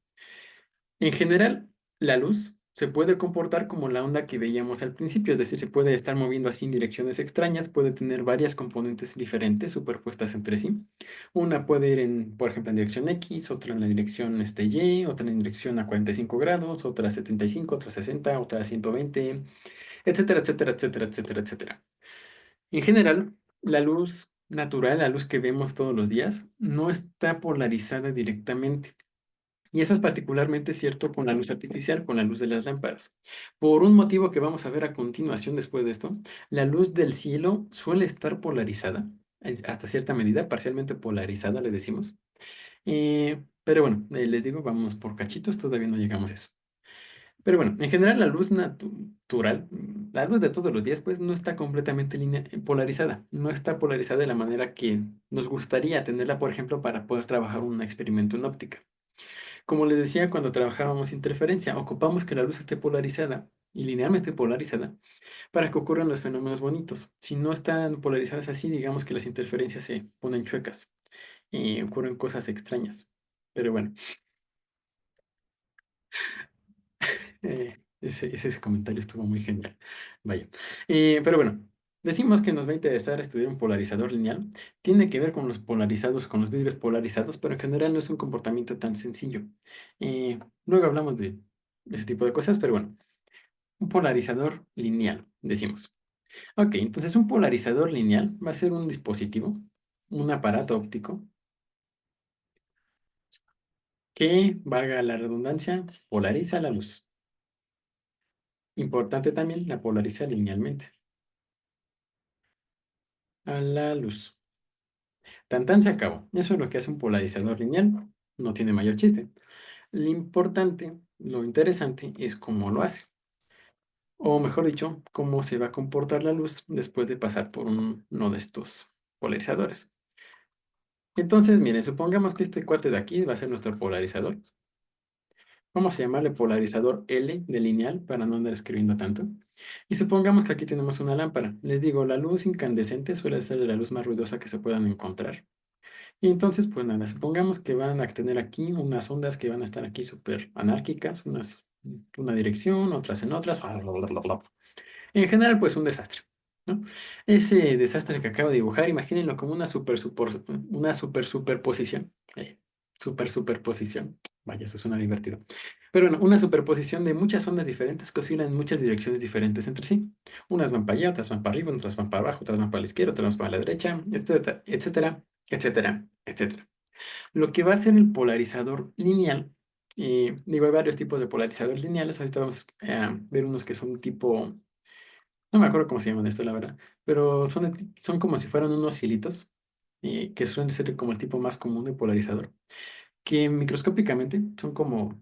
en general, la luz se puede comportar como la onda que veíamos al principio, es decir, se puede estar moviendo así en direcciones extrañas, puede tener varias componentes diferentes superpuestas entre sí. Una puede ir en, por ejemplo, en dirección X, otra en la dirección Y, otra en dirección a 45 grados, otra a 75, otra a 60, otra a 120, etcétera, etcétera, etcétera, etcétera, etcétera. En general, la luz natural, la luz que vemos todos los días, no está polarizada directamente. Y eso es particularmente cierto con la luz artificial, con la luz de las lámparas. Por un motivo que vamos a ver a continuación después de esto, la luz del cielo suele estar polarizada, hasta cierta medida, parcialmente polarizada, le decimos. Pero bueno, les digo, vamos por cachitos, todavía no llegamos a eso. Pero bueno, en general la luz natural, la luz de todos los días, pues no está completamente polarizada. No está polarizada de la manera que nos gustaría tenerla, por ejemplo, para poder trabajar un experimento en óptica. Como les decía, cuando trabajábamos interferencia, ocupamos que la luz esté polarizada y linealmente polarizada para que ocurran los fenómenos bonitos. Si no están polarizadas así, digamos que las interferencias se ponen chuecas y ocurren cosas extrañas. Pero bueno, ese comentario estuvo muy genial. Vaya. Pero bueno, decimos que nos va a interesar estudiar un polarizador lineal. Tiene que ver con los polarizados, con los vidrios polarizados, pero en general no es un comportamiento tan sencillo. Luego hablamos de ese tipo de cosas, pero bueno. Un polarizador lineal, decimos. Ok, entonces un polarizador lineal va a ser un dispositivo, un aparato óptico que, valga la redundancia, polariza la luz. Importante también, la polariza linealmente a la luz. Tan tan se acabó. Eso es lo que hace un polarizador lineal. No tiene mayor chiste. Lo importante, lo interesante es cómo lo hace. O mejor dicho, cómo se va a comportar la luz después de pasar por uno de estos polarizadores. Entonces, miren, supongamos que este cuate de aquí va a ser nuestro polarizador. Vamos a llamarle polarizador L de lineal para no andar escribiendo tanto. Y supongamos que aquí tenemos una lámpara. Les digo, la luz incandescente suele ser la luz más ruidosa que se puedan encontrar. Y entonces, pues nada, supongamos que van a tener aquí unas ondas que van a estar aquí súper anárquicas, unas en una dirección, otras en otras. En general, pues un desastre, ¿no? Ese desastre que acabo de dibujar, imagínenlo como una superposición. Superposición. Vaya, eso suena divertido. Pero bueno, una superposición de muchas ondas diferentes que oscilan en muchas direcciones diferentes entre sí. Unas van para allá, otras van para arriba, otras van para abajo, otras van para la izquierda, otras van para la derecha, etcétera, etcétera, etcétera, etcétera. Lo que va a ser el polarizador lineal, digo, hay varios tipos de polarizadores lineales. Ahorita vamos a ver unos que son tipo no me acuerdo cómo se llaman esto, la verdad, pero son como si fueran unos hilitos, que suelen ser como el tipo más común de polarizador, que microscópicamente son como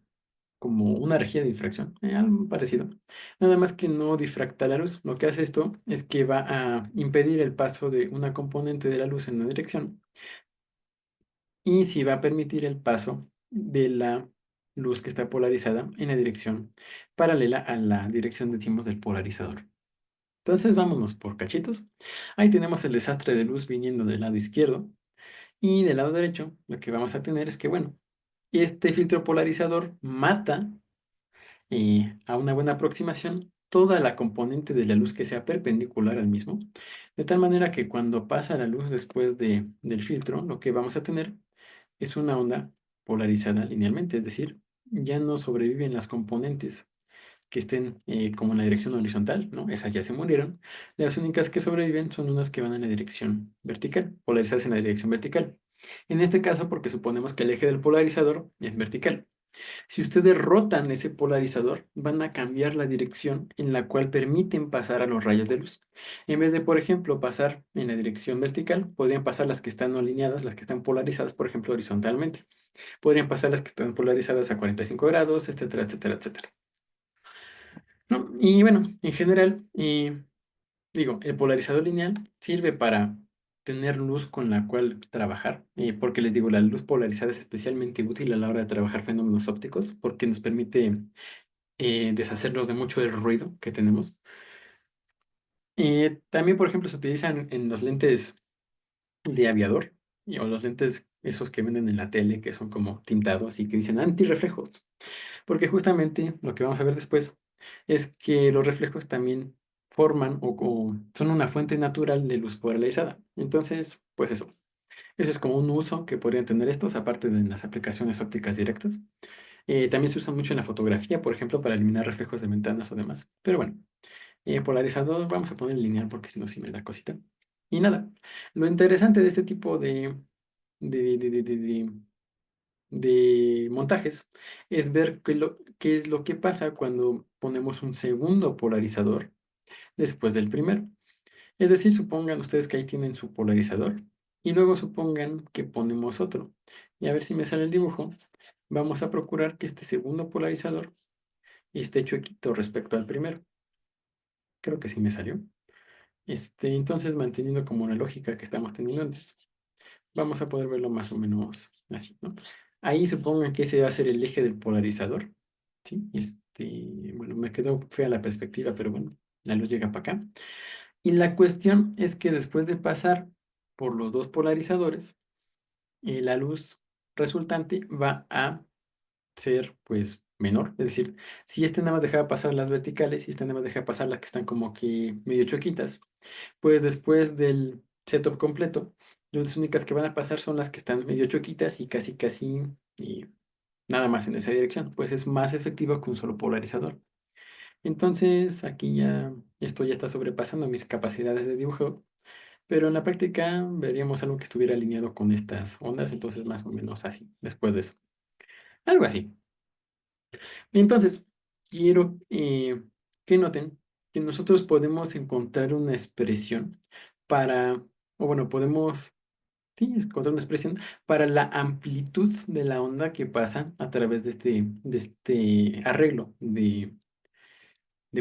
una rejilla de difracción, algo parecido. Nada más que no difracta la luz. Lo que hace esto es que va a impedir el paso de una componente de la luz en una dirección y sí va a permitir el paso de la luz que está polarizada en la dirección paralela a la dirección, decimos, del polarizador. Entonces vámonos por cachitos. Ahí tenemos el desastre de luz viniendo del lado izquierdo y del lado derecho lo que vamos a tener es que, bueno, este filtro polarizador mata a una buena aproximación toda la componente de la luz que sea perpendicular al mismo, de tal manera que cuando pasa la luz después del filtro, lo que vamos a tener es una onda polarizada linealmente, es decir, ya no sobreviven las componentes que estén como en la dirección horizontal, ¿no? Esas ya se murieron. Las únicas que sobreviven son unas que van en la dirección vertical, polarizadas en la dirección vertical. En este caso, porque suponemos que el eje del polarizador es vertical. Si ustedes rotan ese polarizador, van a cambiar la dirección en la cual permiten pasar a los rayos de luz. En vez de, por ejemplo, pasar en la dirección vertical, podrían pasar las que están no alineadas, las que están polarizadas, por ejemplo, horizontalmente. Podrían pasar las que están polarizadas a 45 grados, etcétera, etcétera, etcétera. ¿No? Y bueno, en general, digo, el polarizador lineal sirve para tener luz con la cual trabajar, porque les digo, la luz polarizada es especialmente útil a la hora de trabajar fenómenos ópticos, porque nos permite deshacernos de mucho del ruido que tenemos. También, por ejemplo, se utilizan en los lentes de aviador, o los lentes esos que venden en la tele, que son como tintados y que dicen antirreflejos, porque justamente lo que vamos a ver después es que los reflejos también forman o son una fuente natural de luz polarizada. Entonces, pues eso es como un uso que podrían tener estos, aparte de las aplicaciones ópticas directas. También se usa mucho en la fotografía, por ejemplo, para eliminar reflejos de ventanas o demás. Pero bueno, polarizador, vamos a poner lineal porque si no, sí me da cosita. Y nada, lo interesante de este tipo de, de, de, de- de- de montajes es ver qué es lo que pasa cuando ponemos un segundo polarizador después del primero. Es decir, supongan ustedes que ahí tienen su polarizador y luego supongan que ponemos otro. Y a ver si me sale el dibujo. Vamos a procurar que este segundo polarizador esté chuequito respecto al primero. Creo que sí me salió. Entonces, manteniendo como la lógica que estamos teniendo antes, vamos a poder verlo más o menos así, ¿no? Ahí supongan que ese va a ser el eje del polarizador, ¿sí? Bueno, me quedó fea la perspectiva, pero bueno, la luz llega para acá. Y la cuestión es que después de pasar por los dos polarizadores, la luz resultante va a ser pues menor. Es decir, si este nada más dejaba pasar las verticales y este nada más deja pasar las que están como que medio choquitas, pues después del setup completo, las únicas que van a pasar son las que están medio choquitas y casi casi y nada más en esa dirección. Pues es más efectivo que un solo polarizador. Entonces aquí ya esto ya está sobrepasando mis capacidades de dibujo, pero en la práctica veríamos algo que estuviera alineado con estas ondas, entonces más o menos así, después de eso. Algo así. Entonces, quiero que noten que nosotros podemos encontrar una expresión para, o bueno, podemos, sí, encontrar una expresión para la amplitud de la onda que pasa a través de este arreglo de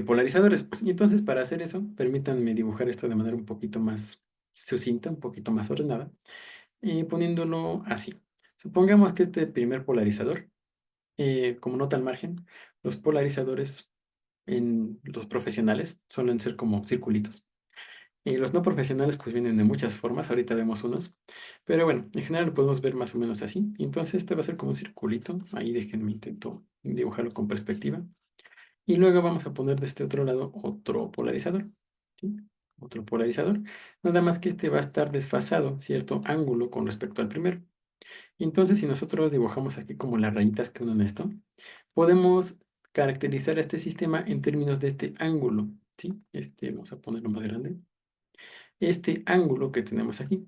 polarizadores. Y entonces, para hacer eso, permítanme dibujar esto de manera un poquito más sucinta, un poquito más ordenada, poniéndolo así. Supongamos que este primer polarizador, como nota al margen, los polarizadores en los profesionales suelen ser como circulitos. Y los no profesionales pues vienen de muchas formas, ahorita vemos unos, pero bueno, en general lo podemos ver más o menos así. Y entonces este va a ser como un circulito, ahí déjenme intento dibujarlo con perspectiva. Y luego vamos a poner de este otro lado otro polarizador, ¿sí? Otro polarizador, nada más que este va a estar desfasado, cierto ángulo con respecto al primero. Entonces, si nosotros dibujamos aquí como las rayitas que unen esto, podemos caracterizar este sistema en términos de este ángulo, ¿sí? Vamos a ponerlo más grande. Este ángulo que tenemos aquí,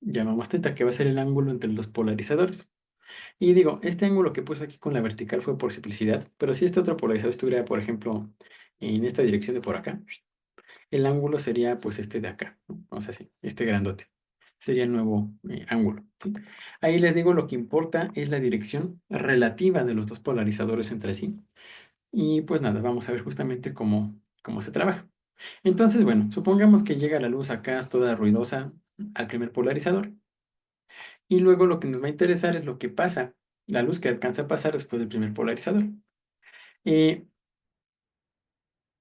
llamamos teta, que va a ser el ángulo entre los polarizadores. Y digo, este ángulo que puse aquí con la vertical fue por simplicidad, pero si este otro polarizador estuviera, por ejemplo, en esta dirección de por acá, el ángulo sería pues este de acá, ¿no? Vamos a decir, este grandote. Sería el nuevo ángulo, ¿sí? Ahí les digo, lo que importa es la dirección relativa de los dos polarizadores entre sí. Y pues nada, vamos a ver justamente cómo se trabaja. Entonces, bueno, supongamos que llega la luz acá toda ruidosa al primer polarizador. Y luego lo que nos va a interesar es lo que pasa la luz que alcanza a pasar después del primer polarizador. Eh,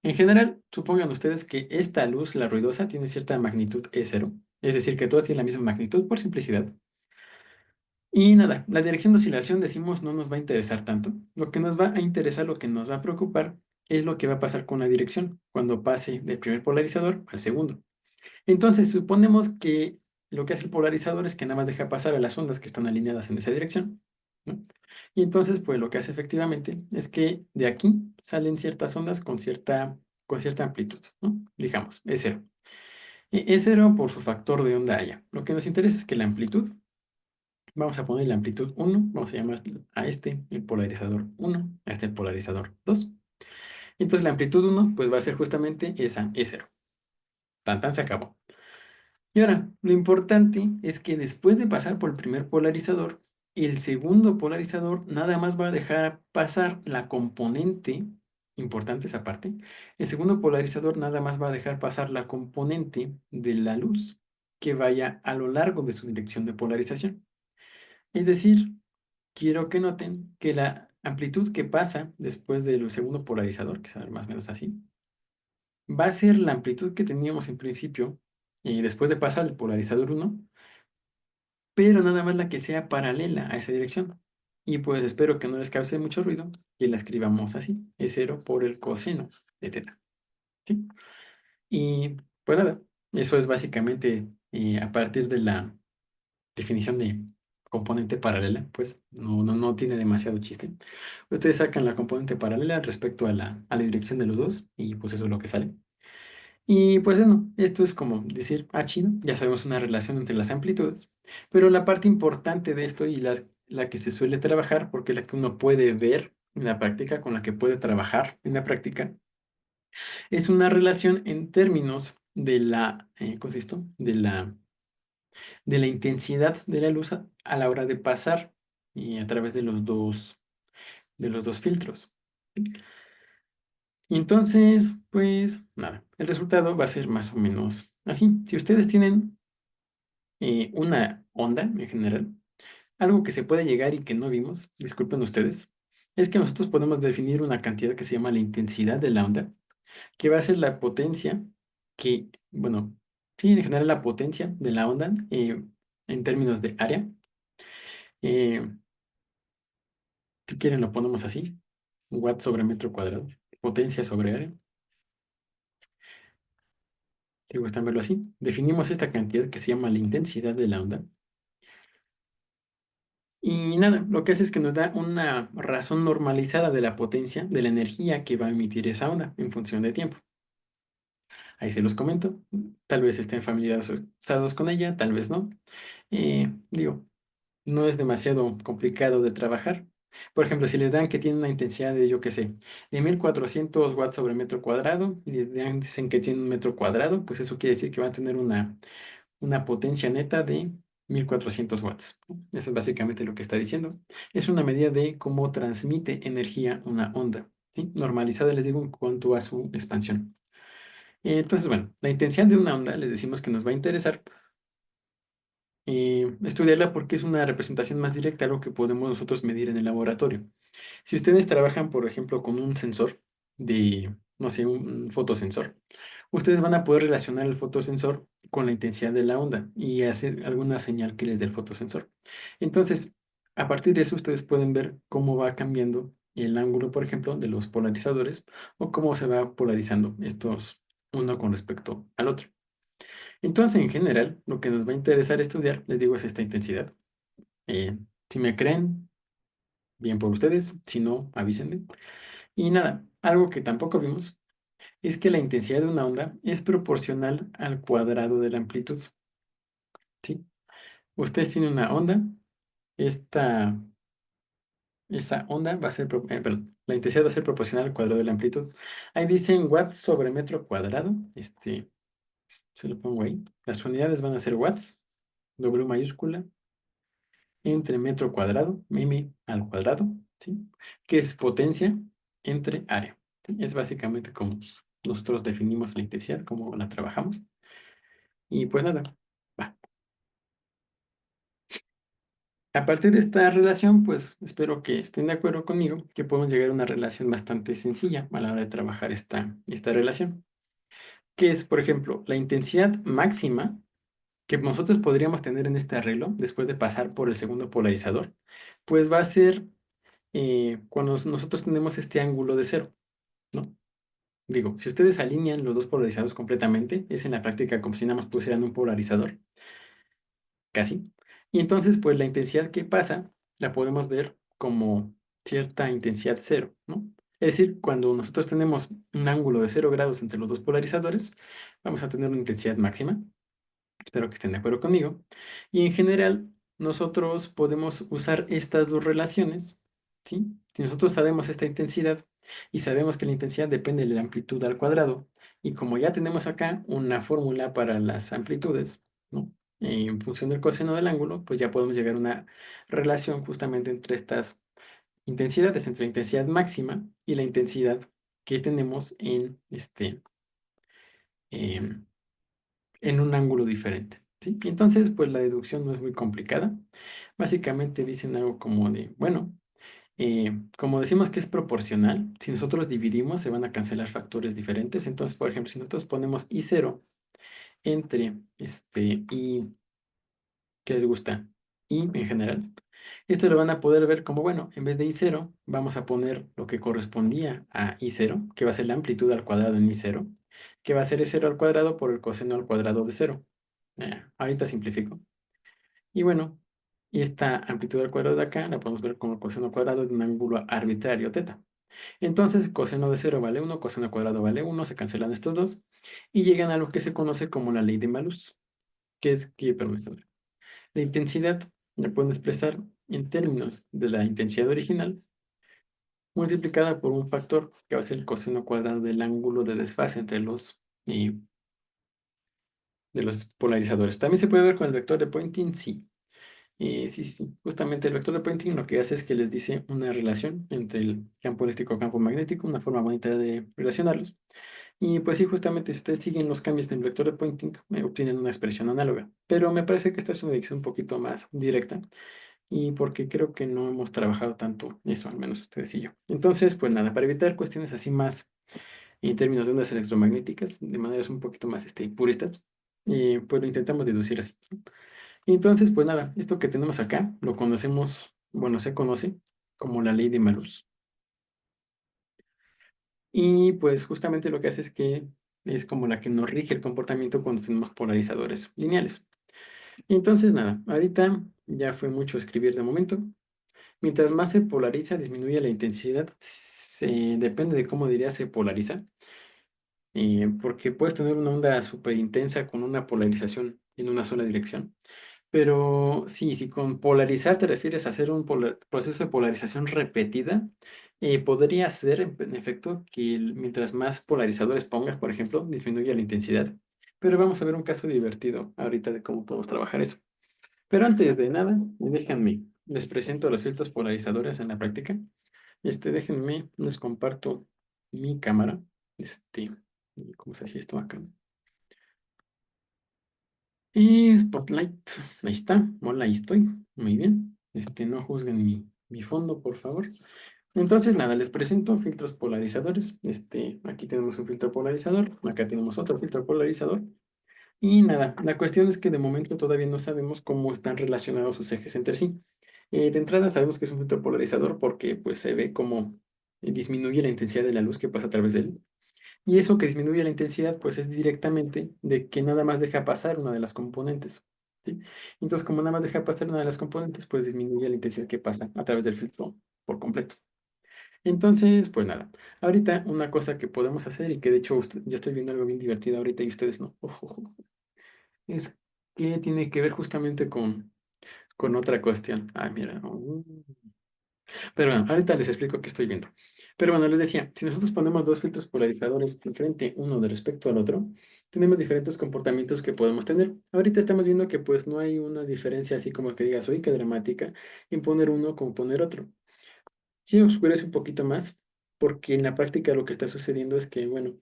en general, supongan ustedes que esta luz, la ruidosa, tiene cierta magnitud E0, es decir, que todas tienen la misma magnitud por simplicidad. Y nada, la dirección de oscilación, decimos, no nos va a interesar tanto. Lo que nos va a interesar, lo que nos va a preocupar, es lo que va a pasar con la dirección cuando pase del primer polarizador al segundo. Entonces, suponemos que lo que hace el polarizador es que nada más deja pasar a las ondas que están alineadas en esa dirección, ¿no? Y entonces, pues lo que hace efectivamente es que de aquí salen ciertas ondas con cierta amplitud, ¿no? Digamos, es cero. Es cero por su factor de onda haya. Lo que nos interesa es que la amplitud, vamos a poner la amplitud 1, vamos a llamar a este el polarizador 1, a este el polarizador 2. Entonces la amplitud 1 pues va a ser justamente esa E0. Tan tan se acabó. Y ahora, lo importante es que después de pasar por el primer polarizador, el segundo polarizador nada más va a dejar pasar la componente, importante esa parte, el segundo polarizador nada más va a dejar pasar la componente de la luz que vaya a lo largo de su dirección de polarización. Es decir, quiero que noten que la amplitud que pasa después del segundo polarizador, que se va a ver más o menos así, va a ser la amplitud que teníamos en principio y después de pasar el polarizador 1, pero nada más la que sea paralela a esa dirección. Y pues espero que no les cause mucho ruido y la escribamos así, es cero por el coseno de teta, ¿sí? Y pues nada, eso es básicamente a partir de la definición de componente paralela, pues no tiene demasiado chiste. Ustedes sacan la componente paralela respecto a la dirección de los dos y pues eso es lo que sale. Y pues bueno, esto es como decir, chido, ya sabemos una relación entre las amplitudes, pero la parte importante de esto y la que se suele trabajar, porque es la que uno puede ver en la práctica, con la que puede trabajar en la práctica, es una relación en términos de ¿cómo se dice esto? De la intensidad de la luz a la hora de pasar y a través de los dos filtros. Y entonces, pues nada, el resultado va a ser más o menos así. Si ustedes tienen una onda en general, algo que se puede llegar y que no vimos, disculpen ustedes, es que nosotros podemos definir una cantidad que se llama la intensidad de la onda, que va a ser la potencia que, bueno, sí, en general la potencia de la onda en términos de área. Eh, si quieren lo ponemos así, watt sobre metro cuadrado, potencia sobre área. Si gustan verlo así, definimos esta cantidad que se llama la intensidad de la onda. Y nada, lo que hace es que nos da una razón normalizada de la potencia, de la energía que va a emitir esa onda en función de tiempo. Ahí se los comento. Tal vez estén familiarizados con ella, tal vez no. Digo, no es demasiado complicado de trabajar. Por ejemplo, si les dan que tiene una intensidad de, yo qué sé, de 1400 watts sobre metro cuadrado, y dicen que tiene un metro cuadrado, pues eso quiere decir que va a tener una potencia neta de 1400 watts, ¿no? Eso es básicamente lo que está diciendo. Es una medida de cómo transmite energía una onda, ¿sí? Normalizada, les digo, en cuanto a su expansión. Entonces, bueno, la intensidad de una onda les decimos que nos va a interesar estudiarla porque es una representación más directa a lo que podemos nosotros medir en el laboratorio. Si ustedes trabajan, por ejemplo, con un sensor no sé, un fotosensor, ustedes van a poder relacionar el fotosensor con la intensidad de la onda y hacer alguna señal que les dé el fotosensor. Entonces, a partir de eso, ustedes pueden ver cómo va cambiando el ángulo, por ejemplo, de los polarizadores o cómo se va polarizando estos uno con respecto al otro. Entonces, en general, lo que nos va a interesar estudiar, les digo, es esta intensidad. Si me creen, bien por ustedes, si no, avísenme. Y nada, algo que tampoco vimos es que la intensidad de una onda es proporcional al cuadrado de la amplitud, ¿sí? Ustedes tienen una onda, esta, esa onda va a ser, perdón, la intensidad va a ser proporcional al cuadrado de la amplitud. Ahí dicen watts sobre metro cuadrado, se lo pongo ahí. Las unidades van a ser watts, W mayúscula, entre metro cuadrado, m al cuadrado, ¿sí? Que es potencia entre área, ¿sí? Es básicamente como nosotros definimos la intensidad, cómo la trabajamos. Y pues nada, va. A partir de esta relación, pues espero que estén de acuerdo conmigo que podemos llegar a una relación bastante sencilla a la hora de trabajar esta relación, que es, por ejemplo, la intensidad máxima que nosotros podríamos tener en este arreglo después de pasar por el segundo polarizador, pues va a ser cuando nosotros tenemos este ángulo de cero, ¿no? Digo, si ustedes alinean los dos polarizados completamente, es en la práctica como si nada más pusieran un polarizador, casi. Y entonces, pues la intensidad que pasa la podemos ver como cierta intensidad cero, ¿no? Es decir, cuando nosotros tenemos un ángulo de 0 grados entre los dos polarizadores, vamos a tener una intensidad máxima. Espero que estén de acuerdo conmigo. Y en general, nosotros podemos usar estas dos relaciones, ¿sí? Si nosotros sabemos esta intensidad y sabemos que la intensidad depende de la amplitud al cuadrado, y como ya tenemos acá una fórmula para las amplitudes, ¿no? En función del coseno del ángulo, pues ya podemos llegar a una relación justamente entre estas intensidades, entre la intensidad máxima y la intensidad que tenemos em, en un ángulo diferente, ¿sí? Y entonces, pues la deducción no es muy complicada. Básicamente dicen algo como de, bueno, como decimos que es proporcional, si nosotros dividimos se van a cancelar factores diferentes. Entonces, por ejemplo, si nosotros ponemos I0 entre I, ¿qué les gusta? I en general. Esto lo van a poder ver como, bueno, en vez de I0, vamos a poner lo que correspondía a I0, que va a ser la amplitud al cuadrado en I0, que va a ser E0 al cuadrado por el coseno al cuadrado de cero. Ahorita simplifico. Y bueno, y esta amplitud al cuadrado de acá la podemos ver como el coseno al cuadrado de un ángulo arbitrario teta. Entonces, coseno de cero vale 1, coseno al cuadrado vale 1, se cancelan estos dos y llegan a lo que se conoce como la ley de Malus, que es que, perdón, la intensidad la pueden expresar en términos de la intensidad original multiplicada por un factor que va a ser el coseno cuadrado del ángulo de desfase entre de los polarizadores. También se puede ver con el vector de Poynting, sí. Sí, sí, sí. Justamente el vector de Poynting lo que hace es que les dice una relación entre el campo eléctrico y campo magnético, una forma bonita de relacionarlos. Y pues sí, justamente si ustedes siguen los cambios del vector de Poynting, obtienen una expresión análoga. Pero me parece que esta es una dicción un poquito más directa y porque creo que no hemos trabajado tanto eso, al menos ustedes y yo. Entonces, pues nada, para evitar cuestiones así más en términos de ondas electromagnéticas, de maneras un poquito más puristas, pues lo intentamos deducir así. Entonces, pues nada, esto que tenemos acá lo conocemos, bueno, se conoce como la ley de Malus. Y pues justamente lo que hace es que es como la que nos rige el comportamiento cuando tenemos polarizadores lineales. Entonces, nada, ahorita ya fue mucho escribir de momento. Mientras más se polariza, disminuye la intensidad. Depende de cómo diría se polariza. Porque puedes tener una onda súper intensa con una polarización en una sola dirección. Pero sí, si con polarizar te refieres a hacer un proceso de polarización repetida, podría ser en efecto que mientras más polarizadores pongas, por ejemplo, disminuye la intensidad. Pero vamos a ver un caso divertido ahorita de cómo podemos trabajar eso. Pero antes de nada, déjenme, les presento los filtros polarizadores en la práctica. Déjenme, les comparto mi cámara. ¿Cómo se hace esto acá? Y Spotlight, ahí está, hola, ahí estoy, muy bien. No juzguen mi fondo, por favor. Entonces, nada, les presento filtros polarizadores. Aquí tenemos un filtro polarizador, acá tenemos otro filtro polarizador. Y nada, la cuestión es que de momento todavía no sabemos cómo están relacionados sus ejes entre sí. De entrada sabemos que es un filtro polarizador porque pues se ve cómo disminuye la intensidad de la luz que pasa a través de él. Y eso que disminuye la intensidad, pues es directamente de que nada más deja pasar una de las componentes, ¿sí? Entonces, como nada más deja pasar una de las componentes, pues disminuye la intensidad que pasa a través del filtro por completo. Entonces, pues nada, ahorita una cosa que podemos hacer y que de hecho yo estoy viendo algo bien divertido ahorita y ustedes no, es que tiene que ver justamente con otra cuestión. Ah, mira. Pero bueno, ahorita les explico qué estoy viendo. Pero bueno, les decía, si nosotros ponemos dos filtros polarizadores enfrente uno de respecto al otro, tenemos diferentes comportamientos que podemos tener. Ahorita estamos viendo que pues no hay una diferencia así como que digas, uy, qué dramática, en poner uno como poner otro. Sí oscurece un poquito más, porque en la práctica lo que está sucediendo es que, bueno,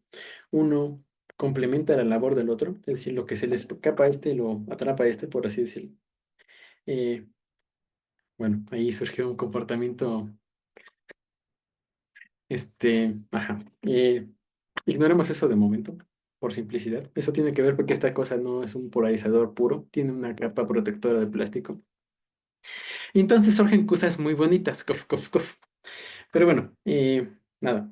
uno complementa la labor del otro, es decir, lo que se le escapa a este lo atrapa a este, por así decirlo. bueno, ahí surgió un comportamiento, ajá. Ignoremos eso de momento, por simplicidad. Eso tiene que ver porque esta cosa no es un polarizador puro, tiene una capa protectora de plástico. Y entonces surgen cosas muy bonitas. Cof, cof, cof. Pero bueno, nada.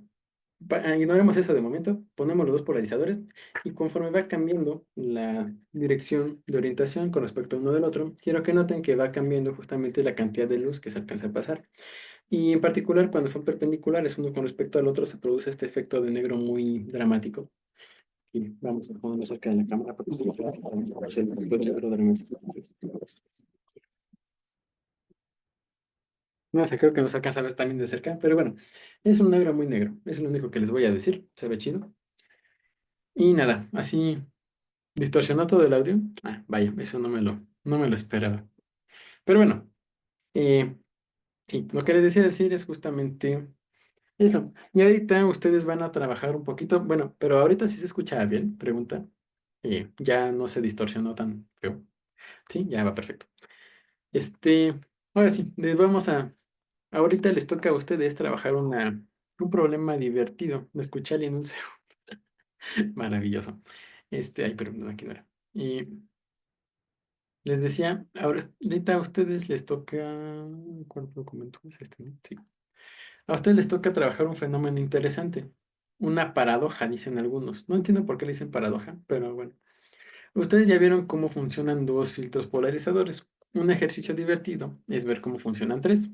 Ignoremos eso de momento, ponemos los dos polarizadores y conforme va cambiando la dirección de orientación con respecto a uno del otro, quiero que noten que va cambiando justamente la cantidad de luz que se alcanza a pasar. Y en particular cuando son perpendiculares uno con respecto al otro se produce este efecto de negro muy dramático. Y vamos a ponerlo cerca de la cámara para que se vea el negro dramático. No sé, creo que no se alcanza a ver también de cerca, pero bueno, es un negro muy negro, es lo único que les voy a decir, se ve chido. Y nada, así distorsionó todo el audio. Ah, vaya, eso no me lo esperaba. Pero bueno, eh, sí, lo que les decía decir es justamente eso. Y ahorita ustedes van a trabajar un poquito, bueno, pero ahorita sí se escucha bien, pregunta. Ya no se distorsionó tan feo. Sí, ya va perfecto. Este, ahora sí, ahorita les toca a ustedes trabajar un problema divertido. Me escuché alguien un maravilloso. Ay, perdón, aquí no era. Les decía, ahorita a ustedes les toca, ¿cuál documento es este, no? Sí. A ustedes les toca trabajar un fenómeno interesante, una paradoja, dicen algunos. No entiendo por qué le dicen paradoja, pero bueno. Ustedes ya vieron cómo funcionan dos filtros polarizadores. Un ejercicio divertido es ver cómo funcionan tres,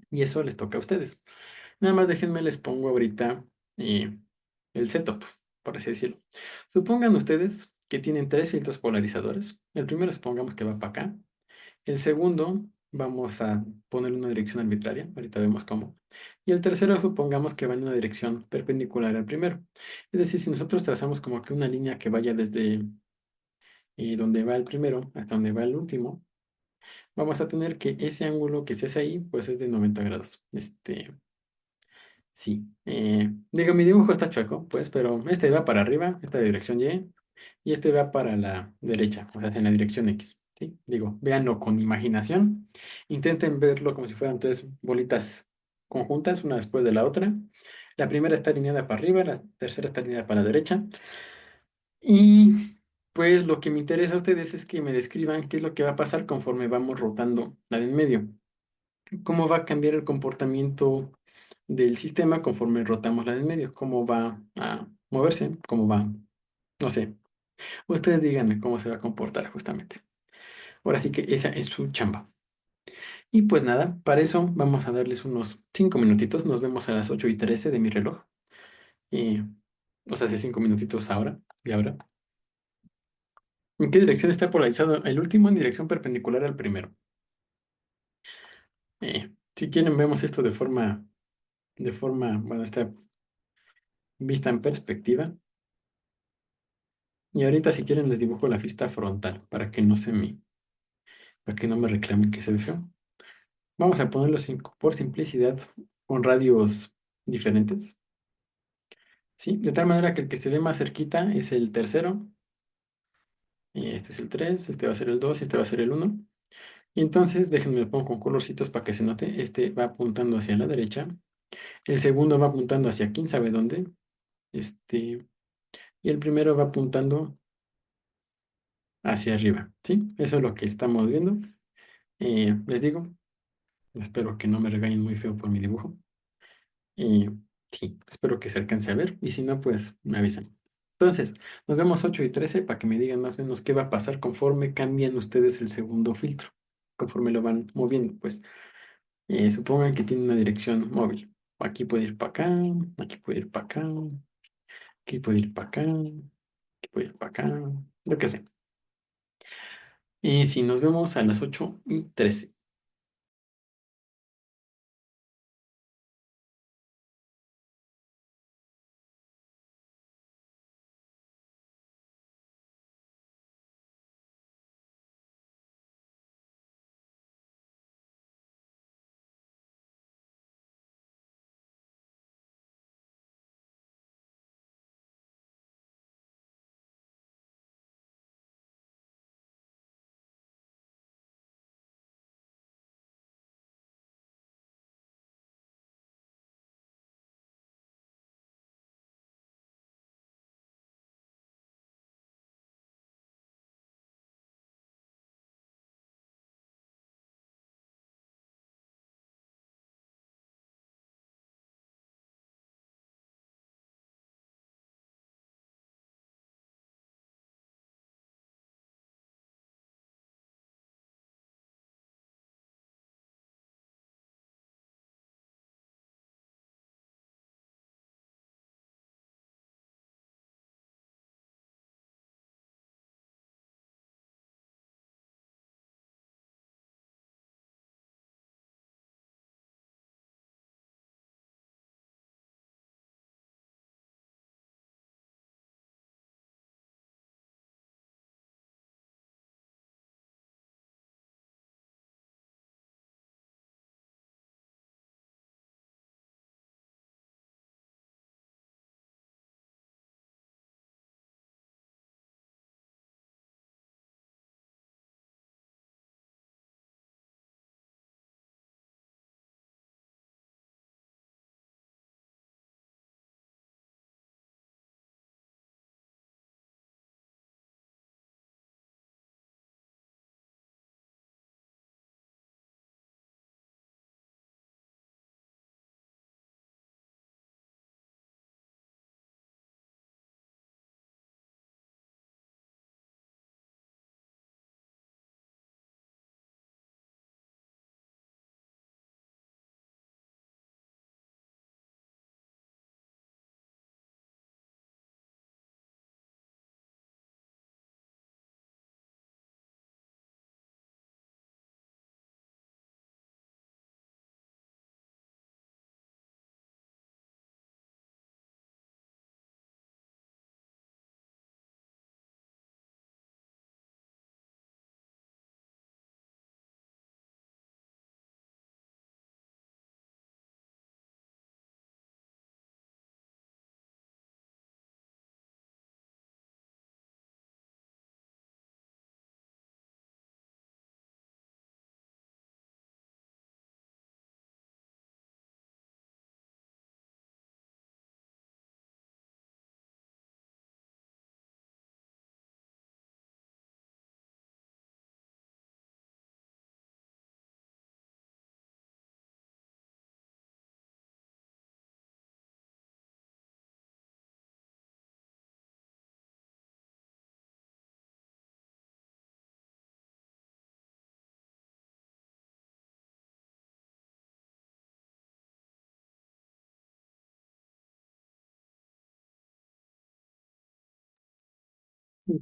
y eso les toca a ustedes. Nada más déjenme, les pongo ahorita eh, el setup, por así decirlo. Supongan ustedes que tienen tres filtros polarizadores. El primero supongamos que va para acá. El segundo, vamos a ponerle una dirección arbitraria, ahorita vemos cómo. Y el tercero, supongamos que va en una dirección perpendicular al primero. Es decir, si nosotros trazamos como que una línea que vaya desde donde va el primero hasta donde va el último, vamos a tener que ese ángulo que se hace ahí, pues es de 90 grados. Sí. Digo, mi dibujo está chueco, pues, pero este va para arriba, esta dirección Y, y este va para la derecha, o sea, en la dirección X, ¿sí? Digo, véanlo con imaginación. Intenten verlo como si fueran tres bolitas conjuntas, una después de la otra. La primera está alineada para arriba, la tercera está alineada para la derecha. Y pues lo que me interesa a ustedes es que me describan qué es lo que va a pasar conforme vamos rotando la de en medio. Cómo va a cambiar el comportamiento del sistema conforme rotamos la de en medio. Cómo va a moverse, cómo va, no sé. Ustedes díganme cómo se va a comportar justamente. Ahora sí que esa es su chamba. Y pues nada, para eso vamos a darles unos 5 minutitos. Nos vemos a las 8:13 de mi reloj. Y, o sea, hace 5 minutitos ahora y ahora. ¿En qué dirección está polarizado? El último en dirección perpendicular al primero. Si quieren, vemos esto bueno, esta vista en perspectiva. Y ahorita, si quieren, les dibujo la vista frontal para que no me reclamen que se ve feo. Vamos a ponerlo por simplicidad con radios diferentes. ¿Sí? De tal manera que el que se ve más cerquita es el tercero, y este es el 3, este va a ser el 2 y este va a ser el 1. Y entonces, déjenme lo pongo con colorcitos para que se note. Este va apuntando hacia la derecha, el segundo va apuntando hacia quién sabe dónde, y el primero va apuntando hacia arriba. ¿Sí? Eso es lo que estamos viendo. Les digo, espero que no me regañen muy feo por mi dibujo. Y sí, espero que se alcance a ver. Y si no, pues me avisan. Entonces, nos vemos 8:13 para que me digan más o menos qué va a pasar conforme cambian ustedes el segundo filtro. Conforme lo van moviendo, pues supongan que tiene una dirección móvil. Aquí puede ir para acá, aquí puede ir para acá, aquí puede ir para acá, aquí puede ir para acá, lo que sea. Y si nos vemos a las 8:13.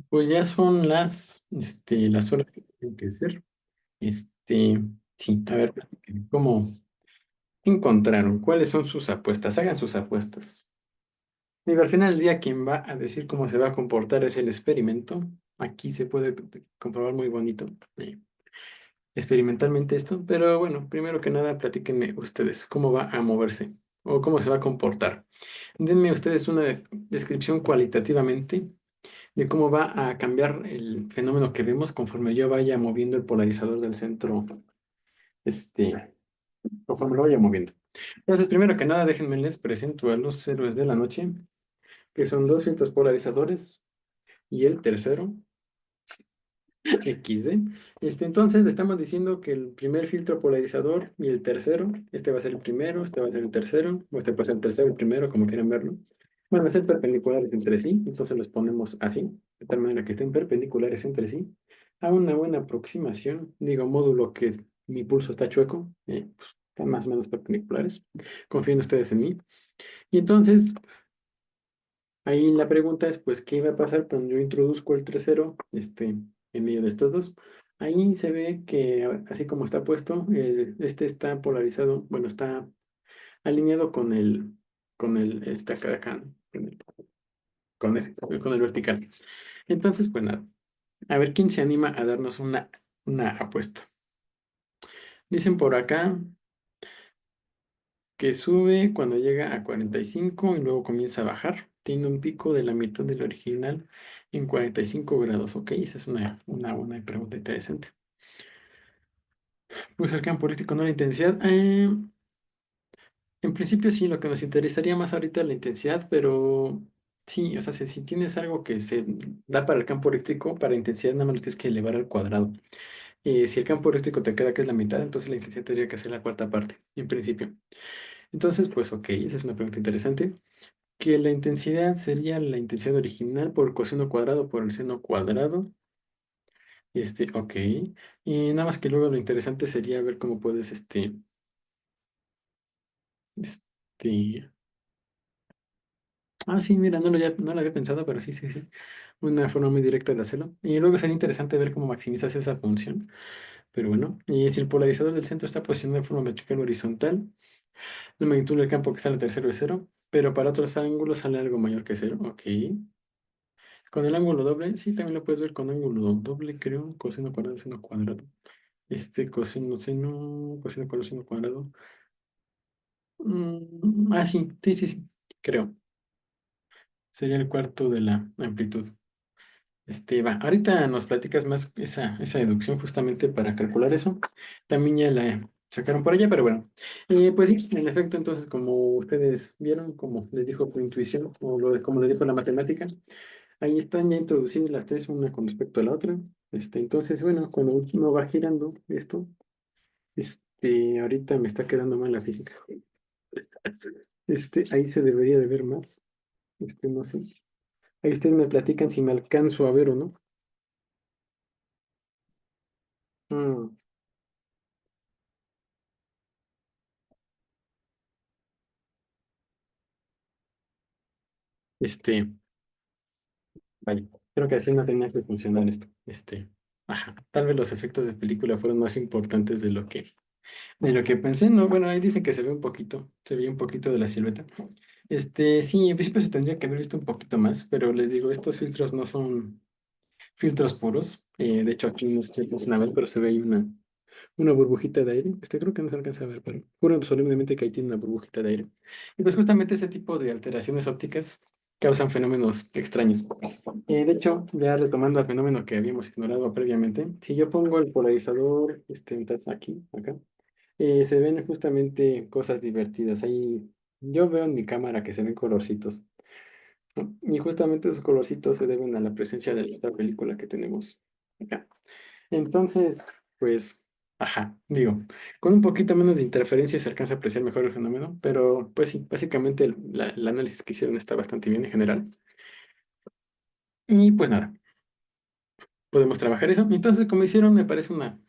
Pues ya son las horas que tienen que ser. Este, sí, a ver, platíquenme, ¿cómo encontraron? ¿Cuáles son sus apuestas? Hagan sus apuestas. Digo, al final del día, quien va a decir cómo se va a comportar es el experimento. Aquí se puede comprobar muy bonito, experimentalmente esto, pero bueno, primero que nada, platíquenme ustedes cómo va a moverse o cómo se va a comportar. Denme ustedes una descripción cualitativamente de cómo va a cambiar el fenómeno que vemos conforme yo vaya moviendo el polarizador del centro, este, conforme lo vaya moviendo. Entonces, primero que nada, déjenme les presento a los héroes de la noche, que son dos filtros polarizadores y el tercero, XD. Entonces, estamos diciendo que el primer filtro polarizador y el tercero, este va a ser el primero, este va a ser el tercero, o este puede ser el tercero, el primero, como quieran verlo, van a ser perpendiculares entre sí, entonces los ponemos así, de tal manera que estén perpendiculares entre sí, a una buena aproximación, digo, módulo que mi pulso está chueco, pues, están más o menos perpendiculares, confíen ustedes en mí. Y entonces, ahí la pregunta es, pues, ¿qué va a pasar cuando yo introduzco el tercero, en medio de estos dos? Ahí se ve que, así como está puesto, este está polarizado, bueno, está alineado con acá, acá, con el vertical. Entonces, pues nada, a ver quién se anima a darnos una apuesta. Dicen por acá que sube cuando llega a 45 y luego comienza a bajar. Tiene un pico de la mitad del original en 45 grados. Ok, esa es una buena pregunta interesante. Pues el campo político, no la intensidad. En principio sí, lo que nos interesaría más ahorita es la intensidad, pero sí, o sea, si tienes algo que se da para el campo eléctrico, para intensidad nada más lo tienes que elevar al cuadrado. Si el campo eléctrico te queda que es la mitad, entonces la intensidad tendría que ser la cuarta parte, en principio. Entonces, pues ok, esa es una pregunta interesante. Que la intensidad sería la intensidad original por coseno cuadrado por el seno cuadrado. Ok. Y nada más que luego lo interesante sería ver cómo puedes, este, sí, mira, no lo había pensado, pero sí, sí, sí. Una forma muy directa de hacerlo. Y luego sería interesante ver cómo maximizas esa función. Pero bueno, y si el polarizador del centro está posicionado de forma vertical o horizontal, la magnitud del campo que sale tercero es cero, pero para otros ángulos sale algo mayor que cero. Ok. Con el ángulo doble, sí, también lo puedes ver con ángulo doble, creo. Coseno cuadrado, seno cuadrado. Coseno, seno, coseno cuadrado, seno cuadrado. Sí, sí, sí, sí, creo. Sería el cuarto de la amplitud. Ahorita nos platicas más esa deducción justamente para calcular eso. También ya la sacaron por allá, pero bueno. Pues sí, en efecto, entonces, como ustedes vieron, como les dijo por intuición, o como les dijo la matemática, ahí están ya introducidas las tres, una con respecto a la otra. Entonces, bueno, cuando uno va girando esto, ahorita me está quedando mal la física. Ahí se debería de ver más. No sé. Ahí ustedes me platican si me alcanzo a ver o no. Mm, este. Vaya, creo que así no tenía que funcionar esto. Ajá, tal vez los efectos de película fueron más importantes de lo que pensé. No, bueno, ahí dicen que se ve un poquito de la silueta. Sí, en principio se tendría que haber visto un poquito más, pero les digo, estos filtros no son filtros puros. De hecho, aquí no sé si alcanzan a ver, pero se ve ahí una burbujita de aire. Creo que no se alcanza a ver, pero juro solemnemente que ahí tiene una burbujita de aire. Y pues justamente ese tipo de alteraciones ópticas causan fenómenos extraños. De hecho, ya retomando el fenómeno que habíamos ignorado previamente, si yo pongo el polarizador entonces aquí, acá, se ven justamente cosas divertidas. Ahí yo veo en mi cámara que se ven colorcitos, ¿no? Y justamente esos colorcitos se deben a la presencia de la otra película que tenemos acá. Entonces, pues, ajá, digo, con un poquito menos de interferencia se alcanza a apreciar mejor el fenómeno, pero pues sí, básicamente el análisis que hicieron está bastante bien en general. Y pues nada, podemos trabajar eso. Entonces, como hicieron, me parece una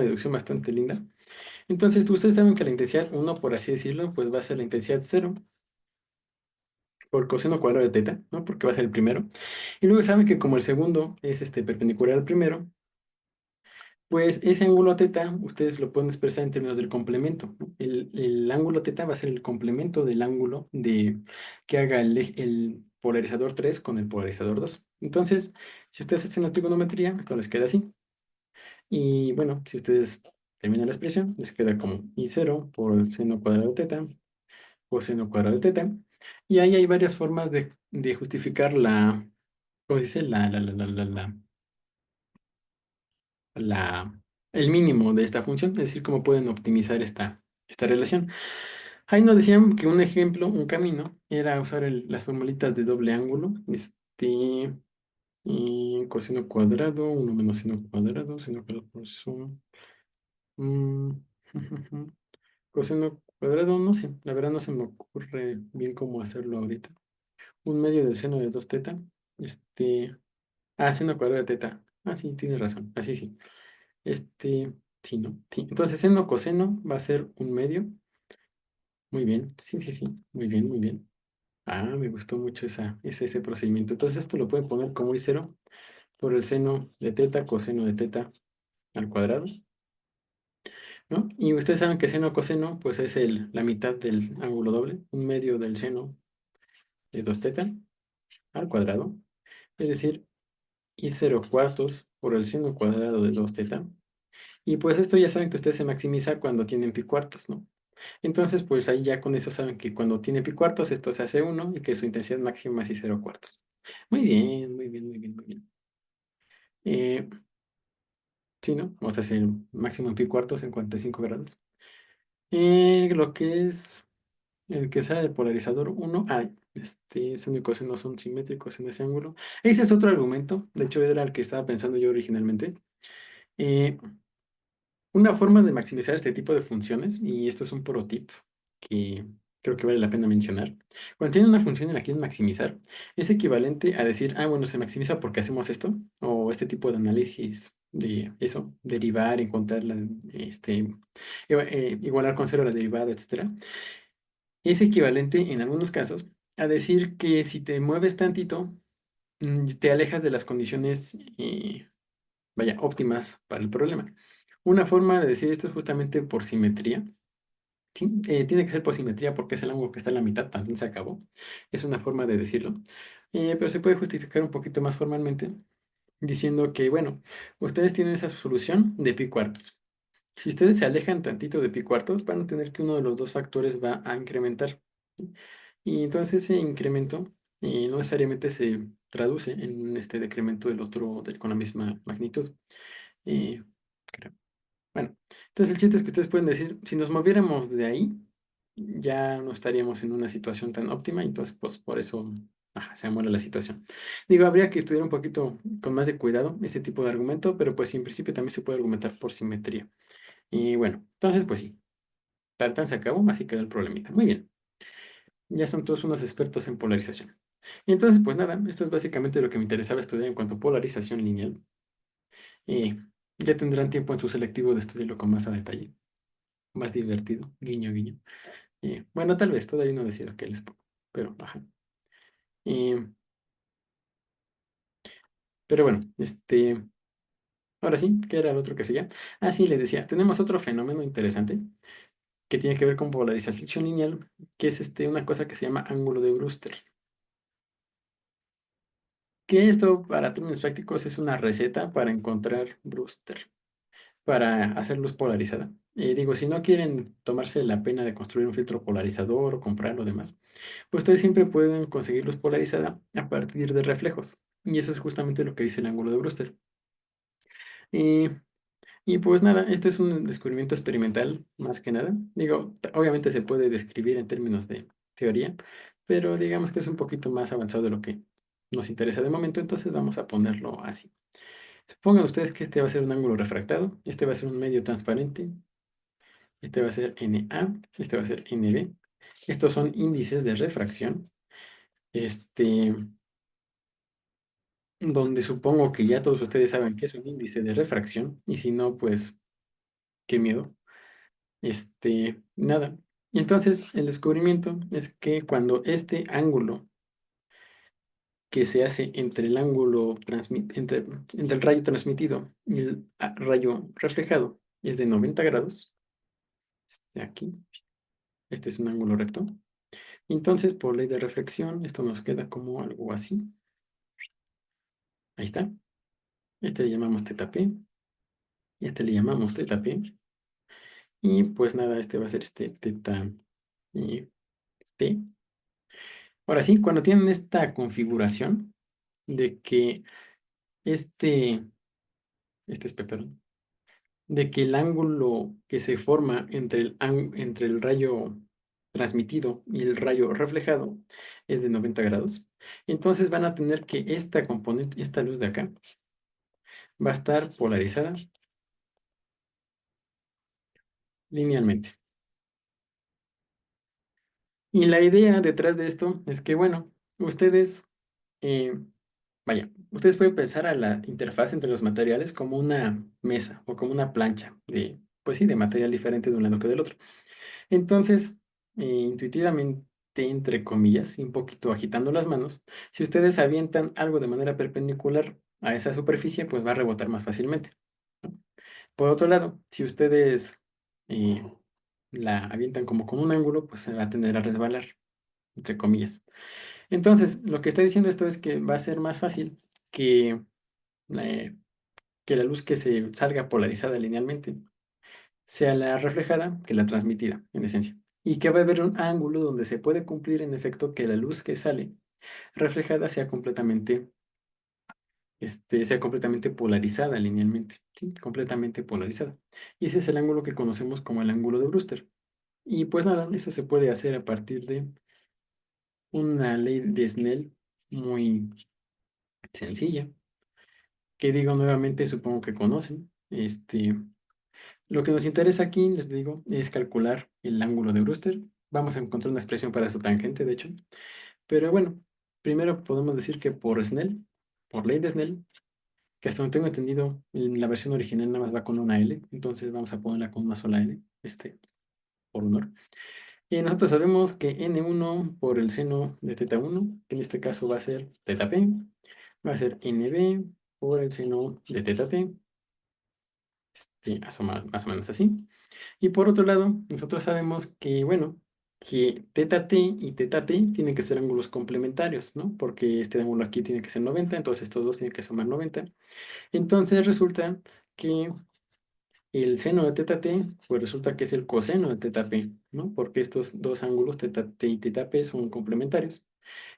deducción bastante linda. Entonces, ustedes saben que la intensidad uno por así decirlo, pues va a ser la intensidad cero. por coseno cuadrado de teta, ¿no? Porque va a ser el primero. Y luego saben que como el segundo es perpendicular al primero, pues ese ángulo teta ustedes lo pueden expresar en términos del complemento, ¿no? El ángulo teta va a ser el complemento del ángulo que haga el polarizador 3 con el polarizador 2. Entonces, si ustedes hacen la trigonometría, esto les queda así. Y bueno, si ustedes terminan la expresión, les queda como I0 por el seno cuadrado de teta, coseno cuadrado de teta. Y ahí hay varias formas de justificar ¿cómo se dice? La, el mínimo de esta función, es decir, cómo pueden optimizar esta relación. Ahí nos decían que un ejemplo, un camino, era usar las formulitas de doble ángulo, coseno cuadrado, 1 menos seno cuadrado por suma. mm, Coseno cuadrado, no sé, la verdad no se me ocurre bien cómo hacerlo ahorita. Un medio del seno de 2 teta, este, seno cuadrado de teta. Ah, sí, tienes razón, así sí. Sí, ¿no? Sí. Entonces, seno coseno va a ser un medio. Muy bien. Sí, sí, sí. Muy bien, muy bien. Me gustó mucho ese procedimiento. Entonces, esto lo pueden poner como I0 por el seno de teta, coseno de teta al cuadrado, ¿no? Y ustedes saben que seno coseno, pues es la mitad del ángulo doble, un medio del seno de 2 teta al cuadrado. Es decir, I0 cuartos por el seno cuadrado de 2 teta. Y pues esto ya saben que ustedes se maximiza cuando tienen pi cuartos, ¿no? Entonces, pues ahí ya con eso saben que cuando tiene pi cuartos, esto se hace uno y que su intensidad máxima es y 0 cuartos. Muy bien, muy bien, muy bien, muy bien. Eh, sí, ¿no? O sea, es el máximo en pi cuartos en 45 grados. Lo que es el que sale del polarizador uno, seno y coseno son simétricos en ese ángulo. Ese es otro argumento, de hecho era el que estaba pensando yo originalmente. Eh, Una forma de maximizar este tipo de funciones, y esto es un pro tip que creo que vale la pena mencionar, cuando tienen una función y la quieren maximizar, es equivalente a decir, bueno, se maximiza porque hacemos esto, o este tipo de análisis de eso, derivar, encontrar igualar con cero la derivada, etcétera. Es equivalente en algunos casos a decir que si te mueves tantito, te alejas de las condiciones, vaya, óptimas para el problema. Una forma de decir esto es justamente por simetría. Sí, tiene que ser por simetría porque es el ángulo que está en la mitad, también se acabó. Es una forma de decirlo. Pero se puede justificar un poquito más formalmente diciendo que, bueno, ustedes tienen esa solución de pi cuartos. Si ustedes se alejan tantito de pi cuartos, van a tener que uno de los dos factores va a incrementar. ¿Sí? Y entonces ese incremento no necesariamente se traduce en este decremento del otro con la misma magnitud. Eh, creo. Bueno, entonces el chiste es que ustedes pueden decir, si nos moviéramos de ahí, ya no estaríamos en una situación tan óptima, entonces pues por eso se muere la situación. Digo, habría que estudiar un poquito con más de cuidado ese tipo de argumento, pero pues en principio también se puede argumentar por simetría. Y bueno, entonces pues sí, tan se acabó, así quedó el problemita. Muy bien, ya son todos unos expertos en polarización. Y entonces pues nada, esto es básicamente lo que me interesaba estudiar en cuanto a polarización lineal. Y ya tendrán tiempo en su selectivo de estudiarlo con más a detalle, más divertido, guiño, guiño. Bueno, tal vez, todavía no decido qué les pongo, pero ajá. Eh, pero bueno, ahora sí, ¿qué era el otro que seguía? Sí, les decía, tenemos otro fenómeno interesante que tiene que ver con polarización lineal, que es una cosa que se llama ángulo de Brewster. Que esto, para términos prácticos, es una receta para encontrar Brewster, para hacer luz polarizada. Digo, si no quieren tomarse la pena de construir un filtro polarizador o comprar lo demás, pues ustedes siempre pueden conseguir luz polarizada a partir de reflejos. Y eso es justamente lo que dice el ángulo de Brewster. Y, y pues nada, este es un descubrimiento experimental más que nada. Digo, obviamente se puede describir en términos de teoría, pero digamos que es un poquito más avanzado de lo que nos interesa de momento, entonces vamos a ponerlo así. Supongan ustedes que este va a ser un ángulo refractado, este va a ser un medio transparente, este va a ser NA, este va a ser NB. Estos son índices de refracción. Este, donde supongo que ya todos ustedes saben que es un índice de refracción, y si no, pues qué miedo. Nada. Y entonces el descubrimiento es que cuando este ángulo que se hace entre el ángulo entre el rayo transmitido y el rayo reflejado es de 90 grados, aquí, este es un ángulo recto. Entonces, por ley de reflexión, esto nos queda como algo así. Ahí está. Este le llamamos teta P. Y este le llamamos teta P. Y pues nada, este va a ser este teta P. Ahora sí, cuando tienen esta configuración de que este, este es P, perdón, de que el ángulo que se forma entre el rayo transmitido y el rayo reflejado es de 90 grados, entonces van a tener que esta componente, esta luz de acá, va a estar polarizada linealmente. Y la idea detrás de esto es que, bueno, ustedes, eh, vaya, ustedes pueden pensar a la interfaz entre los materiales como una mesa o como una plancha de, pues sí, de material diferente de un lado que del otro. Entonces, intuitivamente, entre comillas, y un poquito agitando las manos, si ustedes avientan algo de manera perpendicular a esa superficie, pues va a rebotar más fácilmente, ¿no? Por otro lado, si ustedes eh, la avientan como con un ángulo, pues se va a tender a resbalar, entre comillas. Entonces, lo que está diciendo esto es que va a ser más fácil que, la- que la luz que se salga polarizada linealmente sea la reflejada que la transmitida, en esencia. Y que va a haber un ángulo donde se puede cumplir en efecto que la luz que sale reflejada sea completamente polarizada linealmente, ¿sí? Completamente polarizada. Y ese es el ángulo que conocemos como el ángulo de Brewster. Y pues nada, eso se puede hacer a partir de una ley de Snell muy sencilla, que digo nuevamente, supongo que conocen. Lo que nos interesa aquí, les digo, es calcular el ángulo de Brewster. Vamos a encontrar una expresión para su tangente, de hecho. Pero bueno, primero podemos decir que por Snell, por ley de Snell, que hasta donde tengo entendido, en la versión original nada más va con una L, entonces vamos a ponerla con una sola L, por honor. Y nosotros sabemos que N1 por el seno de teta 1, que en este caso va a ser teta P, va a ser NB por el seno de teta T, más o menos así. Y por otro lado, nosotros sabemos que, bueno, que teta t y teta p tienen que ser ángulos complementarios, ¿no? Porque este ángulo aquí tiene que ser 90, entonces estos dos tienen que sumar 90. Entonces resulta que el seno de teta t, pues resulta que es el coseno de teta p, ¿no? Porque estos dos ángulos, teta t y teta p, son complementarios.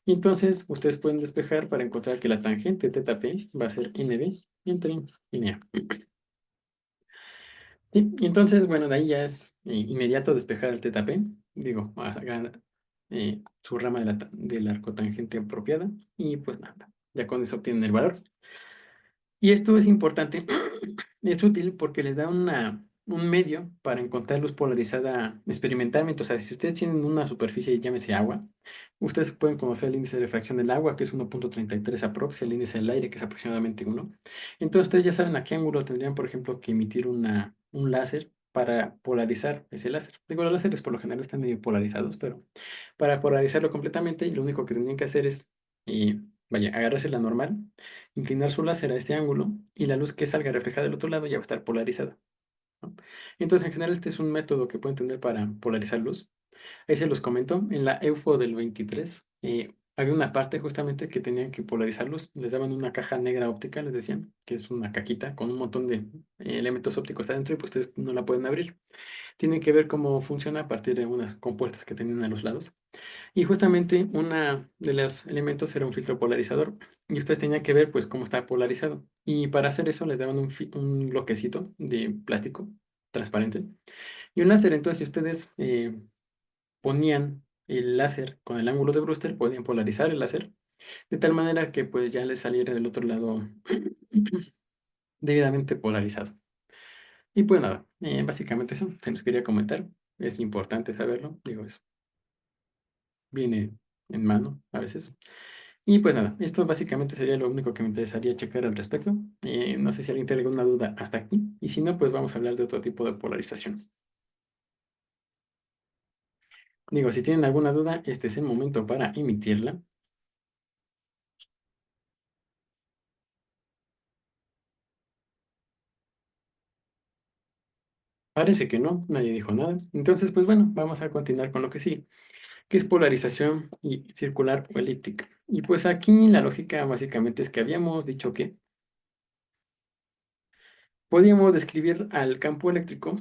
Y entonces ustedes pueden despejar para encontrar que la tangente teta p va a ser NB entre NA. Sí, y entonces, bueno, de ahí ya es inmediato despejar el teta p, digo, sacar su rama del arcotangente apropiada, y pues nada, ya con eso obtienen el valor. Y esto es importante, es útil porque les da un medio para encontrar luz polarizada experimentalmente. O sea, si ustedes tienen una superficie, llámese agua, ustedes pueden conocer el índice de refracción del agua, que es 1.33 aprox, el índice del aire, que es aproximadamente 1. Entonces, ustedes ya saben a qué ángulo tendrían, por ejemplo, que emitir un láser para polarizar ese láser. Digo, los láseres por lo general están medio polarizados, pero para polarizarlo completamente, lo único que tendrían que hacer es, vaya, agarrarse la normal, inclinar su láser a este ángulo y la luz que salga reflejada del otro lado ya va a estar polarizada, ¿no? Entonces, en general, este es un método que pueden tener para polarizar luz. Ahí se los comento, en la EUFO del 23, había una parte justamente que tenían que polarizar luz. Les daban una caja negra óptica, les decían, que es una cajita con un montón de elementos ópticos adentro y pues ustedes no la pueden abrir. Tienen que ver cómo funciona a partir de unas compuertas que tenían a los lados. Y justamente una de los elementos era un filtro polarizador y ustedes tenían que ver pues cómo está polarizado. Y para hacer eso les daban un bloquecito de plástico transparente y un láser. Entonces si ustedes ponían el láser con el ángulo de Brewster, podían polarizar el láser de tal manera que pues ya les saliera del otro lado debidamente polarizado. Y pues nada, básicamente eso, se nos quería comentar. Es importante saberlo, digo, eso viene en mano a veces. Y pues nada, esto básicamente sería lo único que me interesaría checar al respecto. No sé si alguien tiene alguna duda hasta aquí. Y si no, pues vamos a hablar de otro tipo de polarización. Digo, si tienen alguna duda, este es el momento para emitirla. Parece que no, nadie dijo nada. Entonces, pues bueno, vamos a continuar con lo que sigue, que es polarización y circular o elíptica. Y pues aquí la lógica básicamente es que habíamos dicho que podíamos describir al campo eléctrico,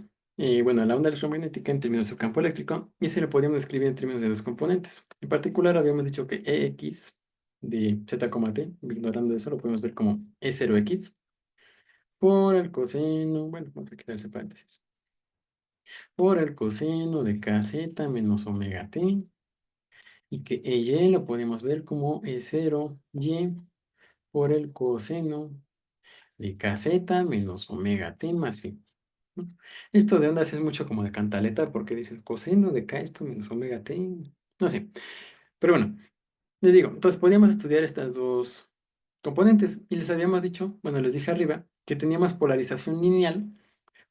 bueno, a la onda electromagnética en términos de su campo eléctrico, y se lo podíamos describir en términos de dos componentes. En particular, habíamos dicho que Ex de z, t, ignorando eso, lo podemos ver como E0x por el coseno, bueno, vamos a quitar ese paréntesis, por el coseno de kz menos omega t, y que EY lo podemos ver como E0y por el coseno de kz menos omega t más phi, ¿no? Esto de ondas es mucho como de cantaleta porque dicen coseno de k esto menos omega t, no sé. Pero bueno, les digo, entonces podíamos estudiar estas dos componentes y les habíamos dicho, bueno, les dije arriba, que teníamos polarización lineal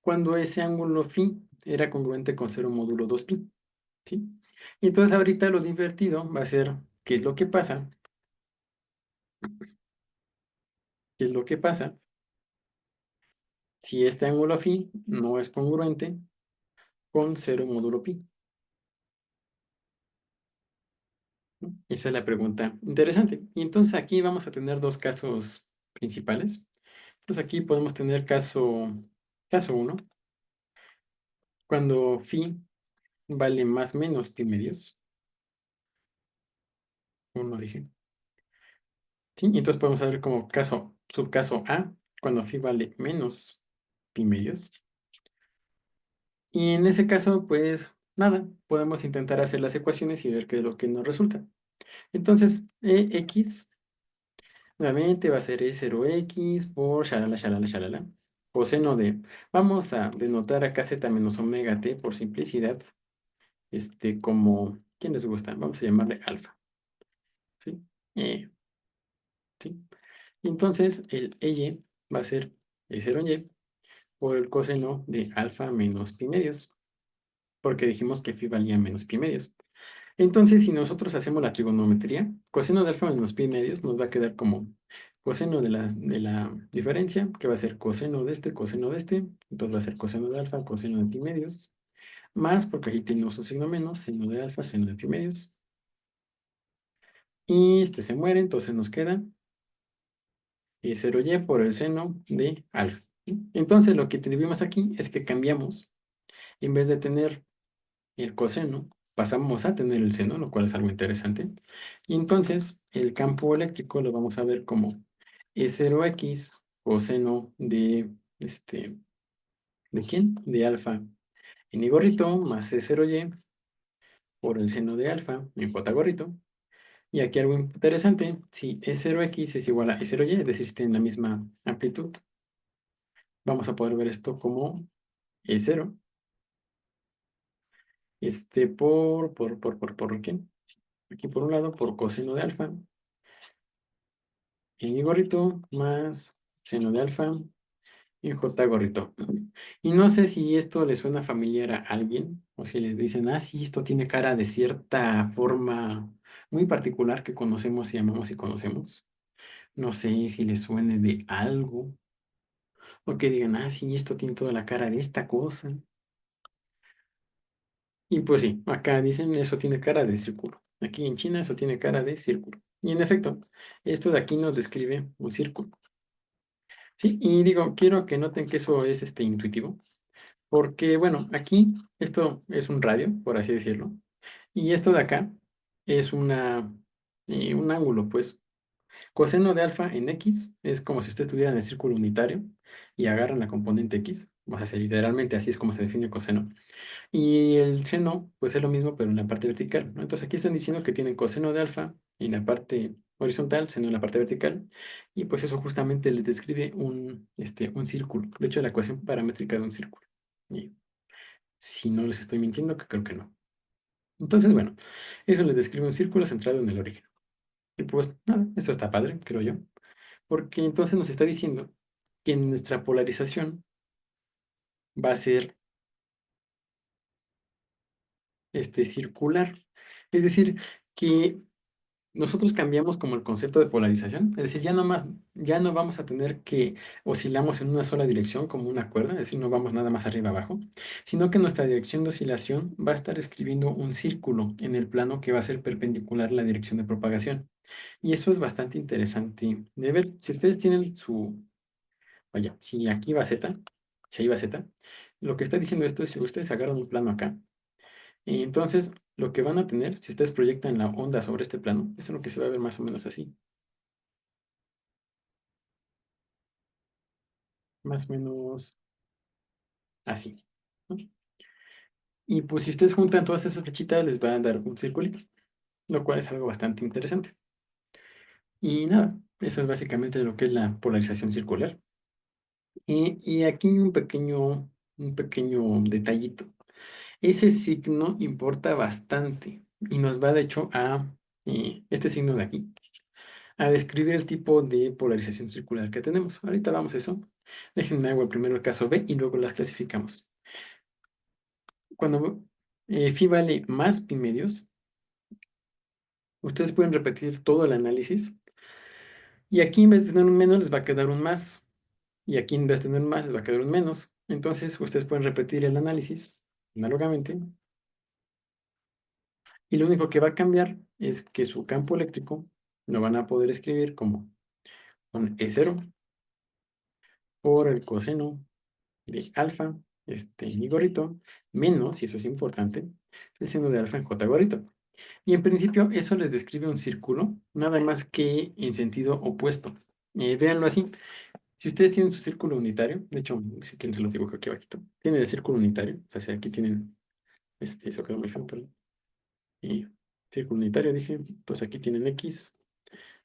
cuando ese ángulo phi era congruente con 0 módulo 2 pi, ¿sí? Y entonces ahorita lo divertido va a ser, ¿qué es lo que pasa? ¿Qué es lo que pasa si este ángulo phi no es congruente con 0 módulo pi? ¿No? Esa es la pregunta interesante. Y entonces aquí vamos a tener dos casos principales. Entonces aquí podemos tener caso uno cuando phi vale más menos pi medios, como dije. ¿Sí? Y entonces podemos ver como subcaso A, cuando phi vale menos pi medios. Y en ese caso, pues nada, podemos intentar hacer las ecuaciones y ver qué es lo que nos resulta. Entonces, Ex nuevamente va a ser E0x por shalala, shalala, shalala. Coseno de, vamos a denotar acá z menos omega t por simplicidad, como, ¿quién les gusta? Vamos a llamarle alfa, ¿sí? Eh, ¿Sí? Y entonces, el Y va a ser E0y por el coseno de alfa menos pi medios, porque dijimos que phi valía menos pi medios. Entonces, si nosotros hacemos la trigonometría, coseno de alfa menos pi medios nos va a quedar como coseno de la diferencia, que va a ser coseno de este, entonces va a ser coseno de alfa, coseno de pi medios, más, porque aquí tenemos un signo menos, seno de alfa, seno de pi medios, y este se muere, entonces nos queda 0y por el seno de alfa, ¿sí? Entonces, lo que tuvimos aquí es que cambiamos, en vez de tener el coseno, pasamos a tener el seno, lo cual es algo interesante. Y entonces el campo eléctrico lo vamos a ver como E0x coseno ¿de quién? De alfa en i gorrito más E0y por el seno de alfa en j gorrito. Y aquí algo interesante, si E0x es igual a E0y, es decir, si tienen la misma amplitud, vamos a poder ver esto como E0, ¿por qué? Aquí por un lado, por coseno de alfa en mi gorrito más seno de alfa y j gorrito. Y no sé si esto le suena familiar a alguien o si le dicen, ah, sí, esto tiene cara de cierta forma muy particular que conocemos y amamos y conocemos. No sé si le suene de algo o que digan, ah, sí, esto tiene toda la cara de esta cosa. Y pues sí, acá dicen, eso tiene cara de círculo. Aquí en China eso tiene cara de círculo. Y en efecto, esto de aquí nos describe un círculo. Sí, y digo, quiero que noten que eso es intuitivo, porque bueno, aquí esto es un radio, por así decirlo, y esto de acá es un ángulo, pues. Coseno de alfa en X es como si usted estuviera en el círculo unitario y agarran la componente X, o sea, literalmente así es como se define el coseno. Y el seno, pues es lo mismo, pero en la parte vertical, ¿no? Entonces aquí están diciendo que tienen coseno de alfa en la parte horizontal, seno en la parte vertical, y pues eso justamente les describe un círculo. De hecho, la ecuación paramétrica de un círculo. Y si no les estoy mintiendo, que creo que no. Entonces, bueno, eso les describe un círculo centrado en el origen. Y pues nada, eso está padre, creo yo, porque entonces nos está diciendo que nuestra polarización va a ser circular. Es decir, que nosotros cambiamos como el concepto de polarización, es decir, ya no vamos a tener que oscilamos en una sola dirección como una cuerda, es decir, no vamos nada más arriba abajo, sino que nuestra dirección de oscilación va a estar escribiendo un círculo en el plano que va a ser perpendicular a la dirección de propagación. Y eso es bastante interesante de ver. Si ustedes tienen vaya, si aquí va Z, si ahí va Z, lo que está diciendo esto es si ustedes agarran un plano acá, y entonces lo que van a tener, si ustedes proyectan la onda sobre este plano, es lo que se va a ver más o menos así, más o menos así, ¿no? Y pues si ustedes juntan todas esas flechitas, les va a dar un circulito, lo cual es algo bastante interesante. Y nada, eso es básicamente lo que es la polarización circular. Y aquí un pequeño detallito. Ese signo importa bastante y nos va de hecho a este signo de aquí, a describir el tipo de polarización circular que tenemos. Ahorita vamos a eso. Déjenme hago primero el caso B y luego las clasificamos. Cuando phi vale más pi medios, ustedes pueden repetir todo el análisis y aquí en vez de tener un menos les va a quedar un más y aquí en vez de tener un más les va a quedar un menos. Entonces ustedes pueden repetir el análisis análogamente y lo único que va a cambiar es que su campo eléctrico lo van a poder escribir como un E0 por el coseno de alfa, mi gorrito, menos, y eso es importante, el seno de alfa en J gorrito. Y en principio eso les describe un círculo, nada más que en sentido opuesto. Véanlo así. Si ustedes tienen su círculo unitario, de hecho, si quieren se los dibujo aquí abajito, tienen el círculo unitario, o sea, si aquí tienen, eso quedó muy feo, perdón. Y círculo unitario, dije, entonces aquí tienen X,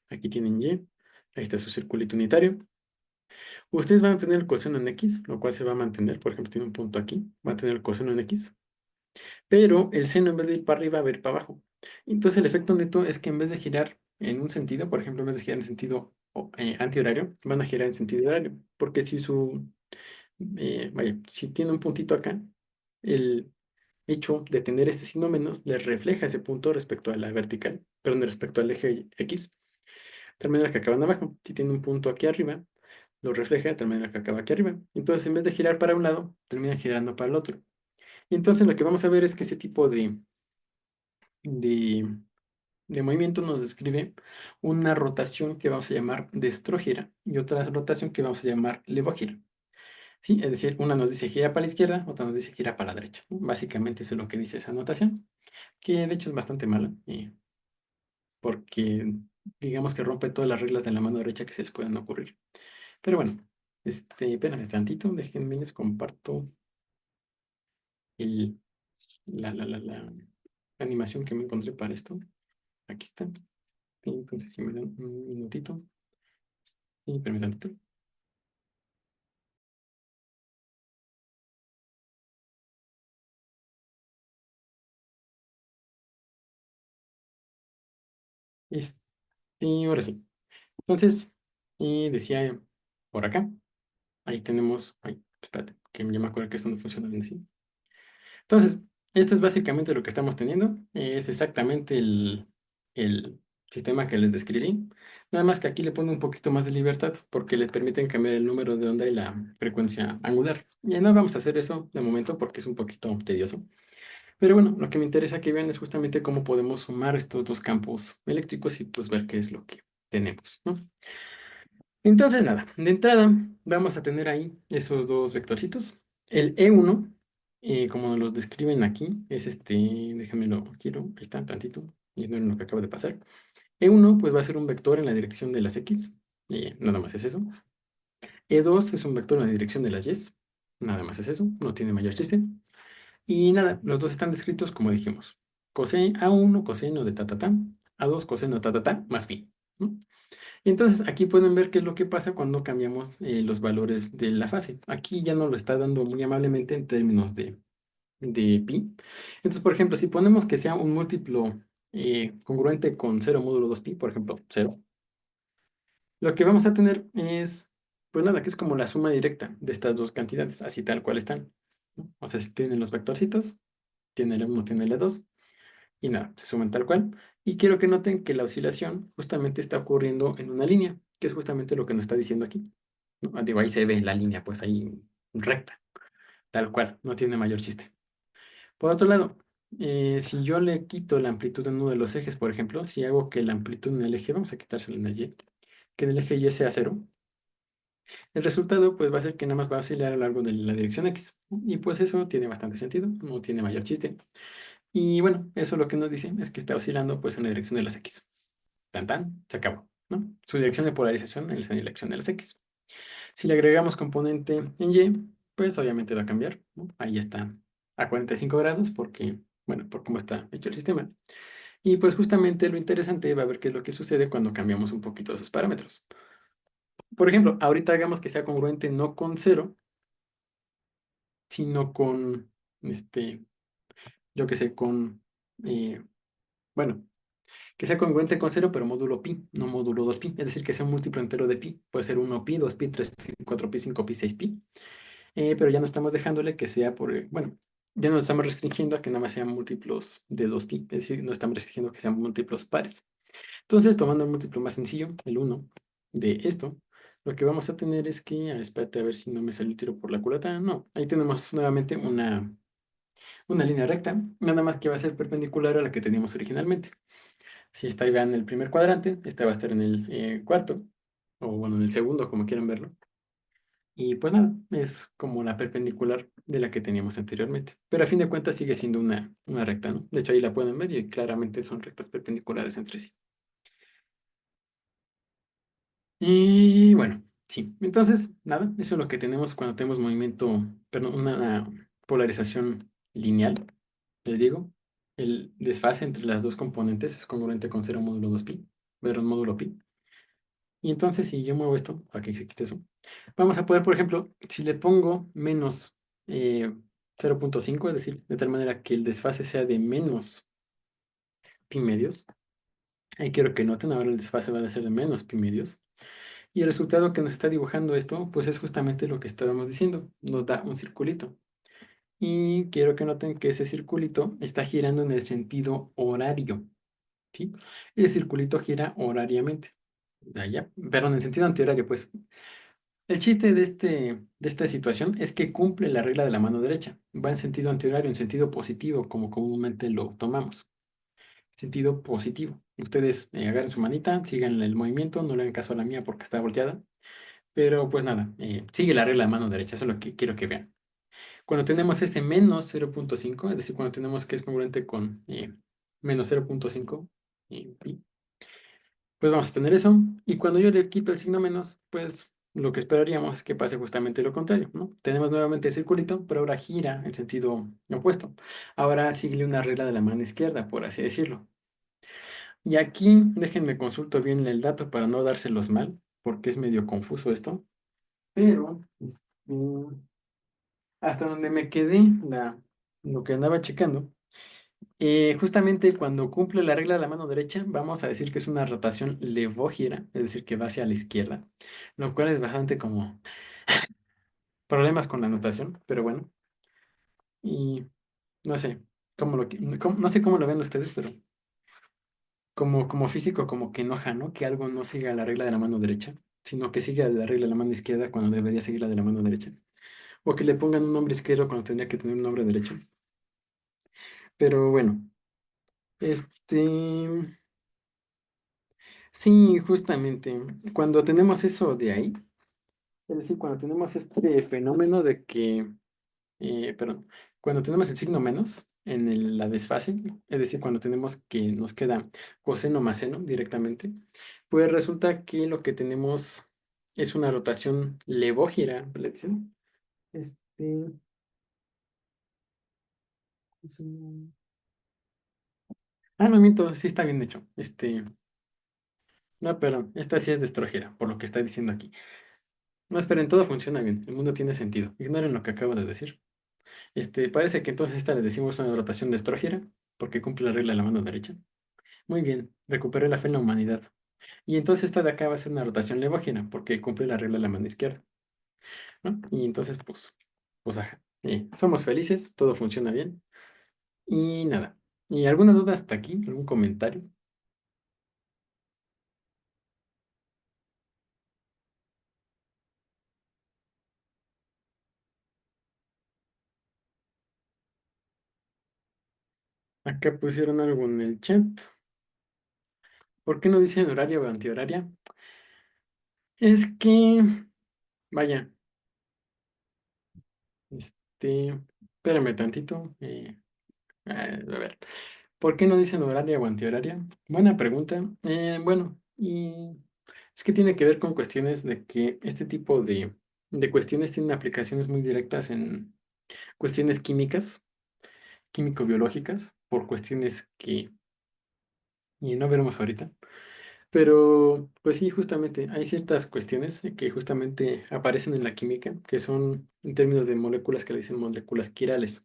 aquí tienen Y, ahí está su circulito unitario. Ustedes van a tener el coseno en X, lo cual se va a mantener, por ejemplo, tiene un punto aquí, va a tener el coseno en X, pero el seno en vez de ir para arriba va a ir para abajo. Entonces el efecto neto es que en vez de girar en un sentido, por ejemplo, en vez de girar en sentido antihorario, van a girar en sentido horario, porque vaya, si tiene un puntito acá, el hecho de tener este signo menos le refleja ese punto respecto a la vertical, perdón, respecto al eje X, de tal manera que acaban abajo. Si tiene un punto aquí arriba, lo refleja de tal manera que acaba aquí arriba. Entonces, en vez de girar para un lado, termina girando para el otro. Y entonces lo que vamos a ver es que ese tipo de, de movimiento nos describe una rotación que vamos a llamar destrógira y otra rotación que vamos a llamar levógira. ¿Sí? Es decir, una nos dice gira para la izquierda, otra nos dice gira para la derecha, ¿no? Básicamente eso es lo que dice esa notación, que de hecho es bastante mala, porque digamos que rompe todas las reglas de la mano derecha que se les puedan ocurrir. Pero bueno, espérame tantito, déjenme les comparto el, la animación que me encontré para esto. Aquí está. Entonces, si me dan un minutito. Y espérame tantito. Este, y ahora sí. Entonces, y decía por acá, ahí tenemos, ay, espérate, que ya me acuerdo que esto no funciona bien así. Entonces, esto es básicamente lo que estamos teniendo. Es exactamente el sistema que les describí. Nada más que aquí le pone un poquito más de libertad porque le permiten cambiar el número de onda y la frecuencia angular. Y no vamos a hacer eso de momento porque es un poquito tedioso. Pero bueno, lo que me interesa que vean es justamente cómo podemos sumar estos dos campos eléctricos y pues ver qué es lo que tenemos, ¿no? Entonces, nada, de entrada vamos a tener ahí esos dos vectorcitos. El E1, como nos los describen aquí, es déjenme lo quiero, ahí está, tantito, y no lo que acaba de pasar. E1, pues va a ser un vector en la dirección de las X, nada más es eso. E2 es un vector en la dirección de las Y, nada más es eso, no tiene mayor chiste. Y nada, los dos están descritos como dijimos. Coseno A1, coseno de ta, ta, ta, A2, coseno ta, ta, ta, más pi, ¿no? Y entonces aquí pueden ver qué es lo que pasa cuando cambiamos los valores de la fase. Aquí ya nos lo está dando muy amablemente en términos de pi. Entonces, por ejemplo, si ponemos que sea un múltiplo congruente con 0 módulo 2pi, por ejemplo, 0, lo que vamos a tener es, pues nada, que es como la suma directa de estas dos cantidades, así tal cual están, ¿no? O sea, si tienen los vectorcitos, tiene el 1, tiene el 2, y nada, se suman tal cual. Y quiero que noten que la oscilación justamente está ocurriendo en una línea, que es justamente lo que nos está diciendo aquí, ¿no? Digo, ahí se ve la línea, pues ahí recta, tal cual, no tiene mayor chiste. Por otro lado, si yo le quito la amplitud en uno de los ejes, por ejemplo, si hago que la amplitud en el eje, vamos a quitárselo en el Y, que en el eje Y sea cero, el resultado pues va a ser que nada más va a oscilar a lo largo de la dirección X. Y pues eso tiene bastante sentido, no tiene mayor chiste. Y bueno, eso lo que nos dice es que está oscilando pues en la dirección de las X. Tan tan, se acabó, ¿no? Su dirección de polarización es en la dirección de las X. Si le agregamos componente en Y, pues obviamente va a cambiar, ¿no? Ahí está a 45 grados porque, bueno, por cómo está hecho el sistema. Y pues justamente lo interesante va a ver qué es lo que sucede cuando cambiamos un poquito esos parámetros. Por ejemplo, ahorita hagamos que sea congruente no con cero, sino con, yo qué sé, eh, bueno, que sea congruente con cero, pero módulo pi, no módulo 2pi. Es decir, que sea un múltiplo entero de pi. Puede ser 1pi, 2pi, 3pi, 4pi, 5pi, 6pi. Pero ya no estamos dejándole que sea bueno, ya no estamos restringiendo a que nada más sean múltiplos de 2pi. Es decir, no estamos restringiendo que sean múltiplos pares. Entonces, tomando el múltiplo más sencillo, el 1 de esto, lo que vamos a tener es que, espérate a ver si no me salió el tiro por la culata. No, ahí tenemos nuevamente una línea recta, nada más que va a ser perpendicular a la que teníamos originalmente. Si esta iba en el primer cuadrante, esta va a estar en el cuarto, o bueno, en el segundo, como quieran verlo. Y pues nada, es como la perpendicular de la que teníamos anteriormente. Pero a fin de cuentas sigue siendo una recta, ¿no? De hecho, ahí la pueden ver y claramente son rectas perpendiculares entre sí. Y bueno, sí. Entonces, nada, eso es lo que tenemos cuando tenemos movimiento, perdón, una polarización lineal. Les digo, el desfase entre las dos componentes es congruente con 0 módulo 2pi, perdón, módulo pi. Y entonces, si yo muevo esto, para que se quite eso, vamos a poder, por ejemplo, si le pongo menos 0.5, es decir, de tal manera que el desfase sea de menos pi medios, ahí quiero que noten, ahora el desfase va a ser de menos pi medios, y el resultado que nos está dibujando esto, pues es justamente lo que estábamos diciendo, nos da un circulito. Y quiero que noten que ese circulito está girando en el sentido horario, ¿sí? El circulito gira horariamente. Ya, perdón, en sentido antihorario, pues. El chiste de esta situación es que cumple la regla de la mano derecha. Va en sentido antihorario, en sentido positivo, como comúnmente lo tomamos. Sentido positivo. Ustedes agarren su manita, sigan el movimiento, no le hagan caso a la mía porque está volteada. Pero pues nada, sigue la regla de mano derecha, eso es lo que quiero que vean. Cuando tenemos este menos 0.5, es decir, cuando tenemos que es congruente con menos 0.5, pi, pues vamos a tener eso. Y cuando yo le quito el signo menos, pues lo que esperaríamos es que pase justamente lo contrario, ¿no? Tenemos nuevamente el circulito, pero ahora gira en sentido opuesto. Ahora sigue una regla de la mano izquierda, por así decirlo. Y aquí déjenme consulto bien el dato para no dárselos mal, porque es medio confuso esto. Pero hasta donde me quedé, lo que andaba checando. Justamente cuando cumple la regla de la mano derecha, vamos a decir que es una rotación levógira, es decir, que va hacia la izquierda, lo cual es bastante como problemas con la notación, pero bueno, y no sé no sé cómo lo ven ustedes, pero como físico como que enoja, ¿no? Que algo no siga la regla de la mano derecha, sino que siga la regla de la mano izquierda cuando debería seguir la de la mano derecha, o que le pongan un nombre izquierdo cuando tendría que tener un nombre derecho. Pero bueno, este... Sí, justamente, cuando tenemos eso de ahí, es decir, cuando tenemos este fenómeno de que, perdón, cuando tenemos el signo menos en la desfase, es decir, cuando tenemos que nos queda coseno más seno directamente, pues resulta que lo que tenemos es una rotación levógira, ¿le dicen? Este, no miento, sí está bien hecho. No, perdón, esta sí es de estrógera, por lo que está diciendo aquí. No, esperen, todo funciona bien, el mundo tiene sentido. Ignoren lo que acabo de decir. Parece que entonces esta le decimos una rotación de estrógera, porque cumple la regla de la mano derecha. Muy bien, recuperé la fe en la humanidad. Y entonces esta de acá va a ser una rotación levógena, porque cumple la regla de la mano izquierda, ¿no? Y entonces, pues ajá. Somos felices, todo funciona bien. Y nada. ¿Y alguna duda hasta aquí? ¿Algún comentario? Acá pusieron algo en el chat. ¿Por qué no dicen horaria o antihoraria? Es que, vaya, espérame tantito. A ver, ¿por qué no dicen horaria o antihoraria? Buena pregunta. Bueno, y es que tiene que ver con cuestiones de que este tipo de cuestiones tienen aplicaciones muy directas en cuestiones químicas, químico-biológicas, por cuestiones que, y no veremos ahorita. Pero, pues sí, justamente, hay ciertas cuestiones que justamente aparecen en la química, que son en términos de moléculas que le dicen moléculas quirales.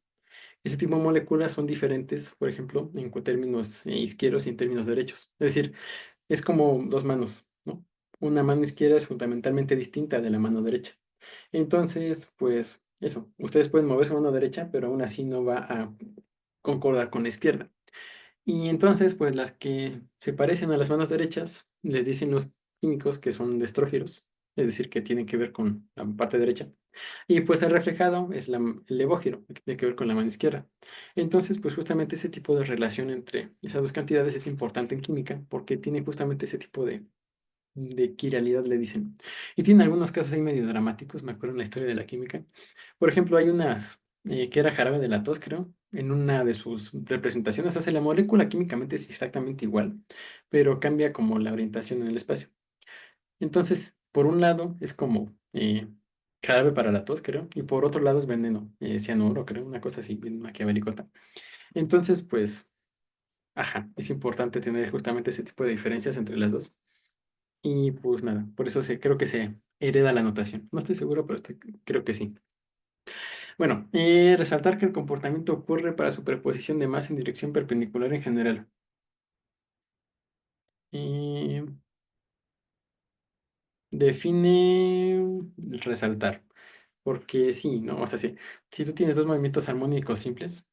Ese tipo de moléculas son diferentes, por ejemplo, en términos izquierdos y en términos derechos. Es decir, es como dos manos, ¿no? Una mano izquierda es fundamentalmente distinta de la mano derecha. Entonces, pues eso, ustedes pueden mover su mano derecha, pero aún así no va a concordar con la izquierda. Y entonces, pues las que se parecen a las manos derechas, les dicen los químicos que son de estrógiros, es decir, que tienen que ver con la parte derecha. Y pues el reflejado es el levógiro, que tiene que ver con la mano izquierda. Entonces, pues justamente ese tipo de relación entre esas dos cantidades es importante en química porque tiene justamente ese tipo de quiralidad, le dicen. Y tiene algunos casos ahí medio dramáticos, me acuerdo en la historia de la química. Por ejemplo, hay unas que era jarabe de la tos, creo, en una de sus representaciones. Hace la molécula químicamente es exactamente igual, pero cambia como la orientación en el espacio. Entonces, por un lado es como jarabe para la tos, creo, y por otro lado es veneno, cianuro, creo, una cosa así, bien maquiavélicota. Entonces, pues, ajá, es importante tener justamente ese tipo de diferencias entre las dos. Y pues nada, por eso creo que se hereda la notación. No estoy seguro, pero creo que sí. Bueno, resaltar que el comportamiento ocurre para superposición de masa en dirección perpendicular en general. Eh, define resaltar. Porque sí, ¿no? O sea, sí, si tú tienes dos movimientos armónicos simples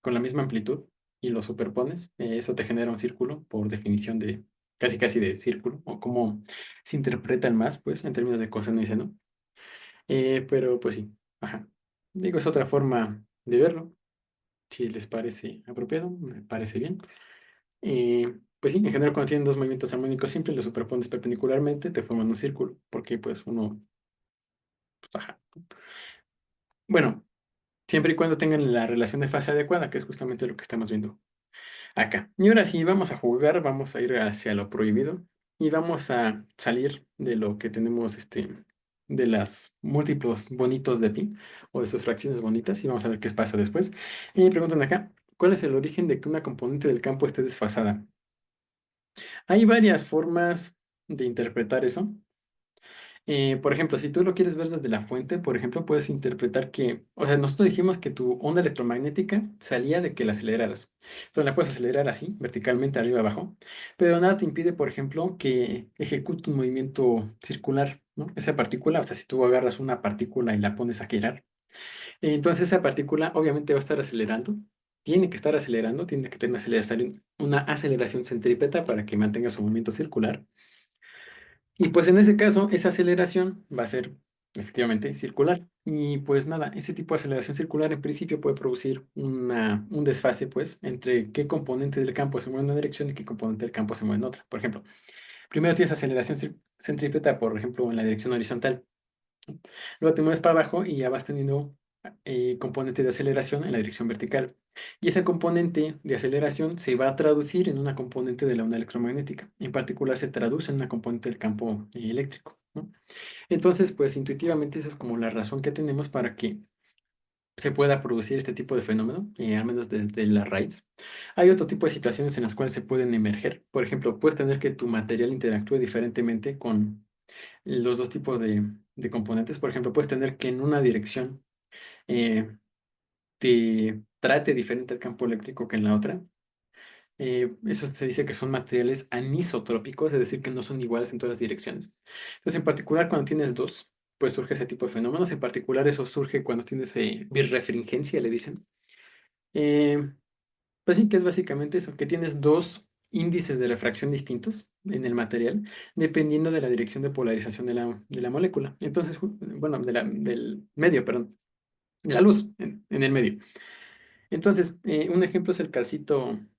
con la misma amplitud y los superpones, eso te genera un círculo por definición de casi casi de círculo, o cómo se interpreta el más, pues, en términos de coseno y seno. Pero pues sí, ajá. Digo, es otra forma de verlo. Si les parece apropiado, me parece bien. Pues sí, en general cuando tienen dos movimientos armónicos simples, los superpones perpendicularmente, te forman un círculo, porque pues uno, pues, ajá. Bueno, siempre y cuando tengan la relación de fase adecuada, que es justamente lo que estamos viendo acá. Y ahora sí, vamos a jugar, vamos a ir hacia lo prohibido y vamos a salir de lo que tenemos, de las múltiplos bonitos de pi o de sus fracciones bonitas y vamos a ver qué pasa después. Y preguntan acá, ¿cuál es el origen de que una componente del campo esté desfasada? Hay varias formas de interpretar eso. Por ejemplo, si tú lo quieres ver desde la fuente, por ejemplo, puedes interpretar que, o sea, nosotros dijimos que tu onda electromagnética salía de que la aceleraras. Entonces la puedes acelerar así, verticalmente, arriba abajo, pero nada te impide, por ejemplo, que ejecute un movimiento circular, ¿no? Esa partícula, o sea, si tú agarras una partícula y la pones a girar, entonces esa partícula obviamente va a estar acelerando, tiene que estar acelerando, tiene que tener una aceleración centrípeta para que mantenga su movimiento circular. Y pues en ese caso, esa aceleración va a ser efectivamente circular. Y pues nada, ese tipo de aceleración circular en principio puede producir un desfase, pues, entre qué componente del campo se mueve en una dirección y qué componente del campo se mueve en otra. Por ejemplo, primero tienes aceleración centrípeta, por ejemplo, en la dirección horizontal. Luego te mueves para abajo y ya vas teniendo componente de aceleración en la dirección vertical. Y esa componente de aceleración se va a traducir en una componente de la onda electromagnética. En particular, se traduce en una componente del campo eléctrico, ¿no? Entonces, pues intuitivamente esa es como la razón que tenemos para que se pueda producir este tipo de fenómeno, al menos desde la raíz. Hay otro tipo de situaciones en las cuales se pueden emerger. Por ejemplo, puedes tener que tu material interactúe diferentemente con los dos tipos de componentes. Por ejemplo, puedes tener que en una dirección eh, te trate diferente el campo eléctrico que en la otra. Eso se dice que son materiales anisotrópicos, es decir, que no son iguales en todas las direcciones. Entonces, en particular, cuando tienes dos, pues surge ese tipo de fenómenos. En particular, eso surge cuando tienes birrefringencia, le dicen. Eh, pues sí, que es básicamente eso, que tienes dos índices de refracción distintos en el material, dependiendo de la dirección de polarización de la molécula. Entonces, bueno, del medio, perdón, de la luz en el medio. Entonces, un ejemplo es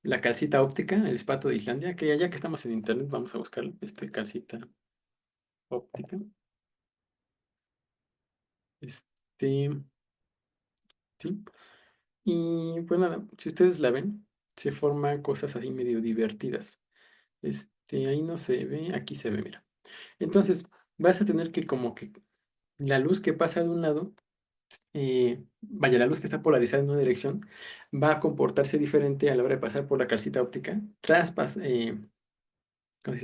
la calcita óptica, el espato de Islandia, que ya que estamos en internet, vamos a buscarlo, calcita óptica. Este, sí. Y pues nada, si ustedes la ven, se forman cosas así medio divertidas. Ahí no se ve, aquí se ve, mira. Entonces, vas a tener que como que la luz que pasa de un lado, vaya, la luz que está polarizada en una dirección, va a comportarse diferente a la hora de pasar por la calcita óptica, ¿cómo se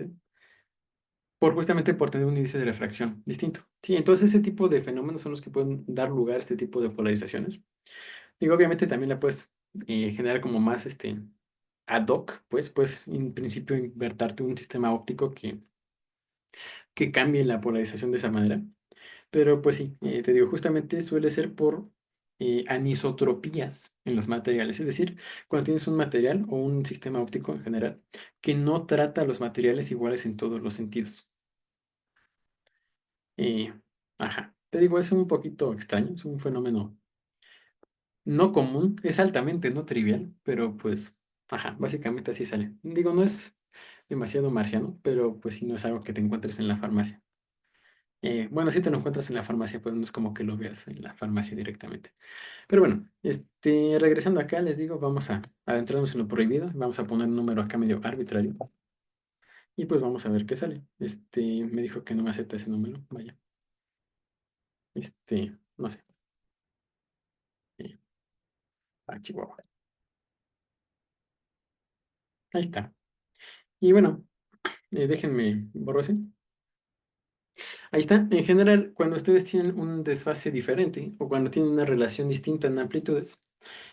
dice? Justamente por tener un índice de refracción distinto. Sí, entonces ese tipo de fenómenos son los que pueden dar lugar a este tipo de polarizaciones. Digo, obviamente también la puedes generar como más ad hoc, pues en principio invertarte un sistema óptico que cambie la polarización de esa manera. Pero pues sí, te digo, justamente suele ser por anisotropías en los materiales. Es decir, cuando tienes un material o un sistema óptico en general que no trata los materiales iguales en todos los sentidos. Eh, ajá, te digo, es un poquito extraño, es un fenómeno no común, es altamente no trivial, pero pues, ajá, básicamente así sale. Digo, no es demasiado marciano, pero pues sí no es algo que te encuentres en la farmacia. Bueno, sí te lo encuentras en la farmacia, pero no es como que lo veas en la farmacia directamente. Pero bueno, regresando acá, les digo, vamos a adentrarnos en lo prohibido, vamos a poner un número acá medio arbitrario y pues vamos a ver qué sale. Me dijo que no me acepta ese número, vaya, no sé, eh, Chihuahua. Ahí está. Y bueno, déjenme borro ese. Ahí está. En general, cuando ustedes tienen un desfase diferente o cuando tienen una relación distinta en amplitudes,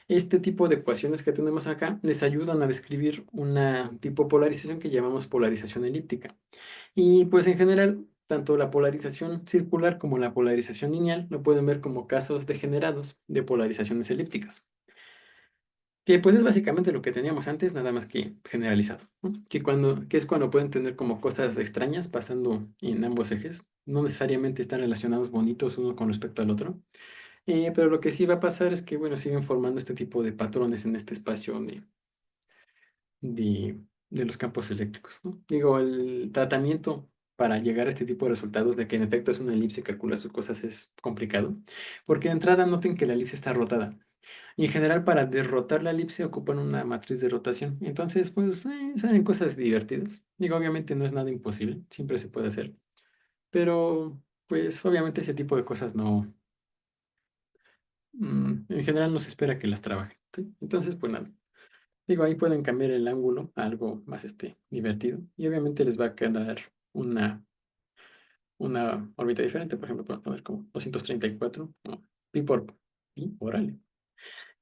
este tipo de ecuaciones que tenemos acá les ayudan a describir una tipo polarización que llamamos polarización elíptica. Y pues en general, tanto la polarización circular como la polarización lineal lo pueden ver como casos degenerados de polarizaciones elípticas. Que pues es básicamente lo que teníamos antes, nada más que generalizado, ¿no? Que es cuando pueden tener como cosas extrañas pasando en ambos ejes. No necesariamente están relacionados bonitos uno con respecto al otro. Pero lo que sí va a pasar es que, bueno, siguen formando este tipo de patrones en este espacio de los campos eléctricos, ¿no? Digo, el tratamiento para llegar a este tipo de resultados de que en efecto es una elipse y calcula sus cosas es complicado, porque de entrada noten que la elipse está rotada. Y en general, para derrotar la elipse ocupan una matriz de rotación. Entonces, pues, salen cosas divertidas. Digo, obviamente no es nada imposible, siempre se puede hacer. Pero, pues, obviamente ese tipo de cosas no, en general no se espera que las trabajen, ¿sí? Entonces, pues nada. Digo, ahí pueden cambiar el ángulo a algo más divertido. Y obviamente les va a quedar una órbita diferente. Por ejemplo, pueden poner como 234, o pi por pi, órale.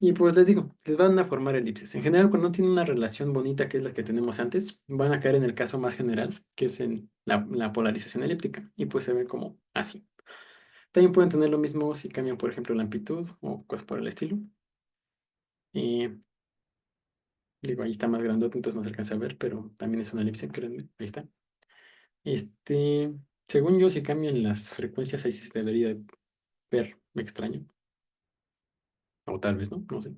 Y pues les digo, les van a formar elipses. En general, cuando no tienen una relación bonita, que es la que tenemos antes, van a caer en el caso más general, que es en la polarización elíptica. Y pues se ve como así. También pueden tener lo mismo si cambian, por ejemplo, la amplitud o cosas por el estilo. Y digo, ahí está más grandote, entonces no se alcanza a ver, pero también es una elipse, créanme. Ahí está. Este, Según yo, si cambian las frecuencias, ahí sí se debería de ver extraño. O tal vez no, no sé.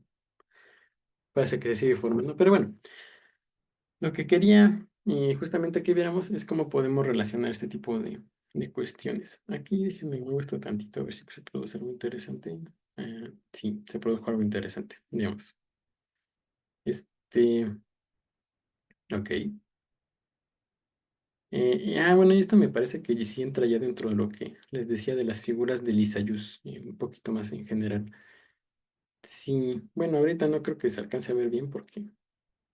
Parece que se sigue formando. Pero bueno, lo que quería justamente que viéramos es cómo podemos relacionar este tipo de cuestiones. Aquí déjenme muevo esto tantito a ver si se produce algo interesante. Sí, se produjo algo interesante, digamos. Este, ok. Bueno, y esto me parece que sí entra ya dentro de lo que les decía de las figuras de Lisayus, un poquito más en general. Sí, bueno, ahorita no creo que se alcance a ver bien porque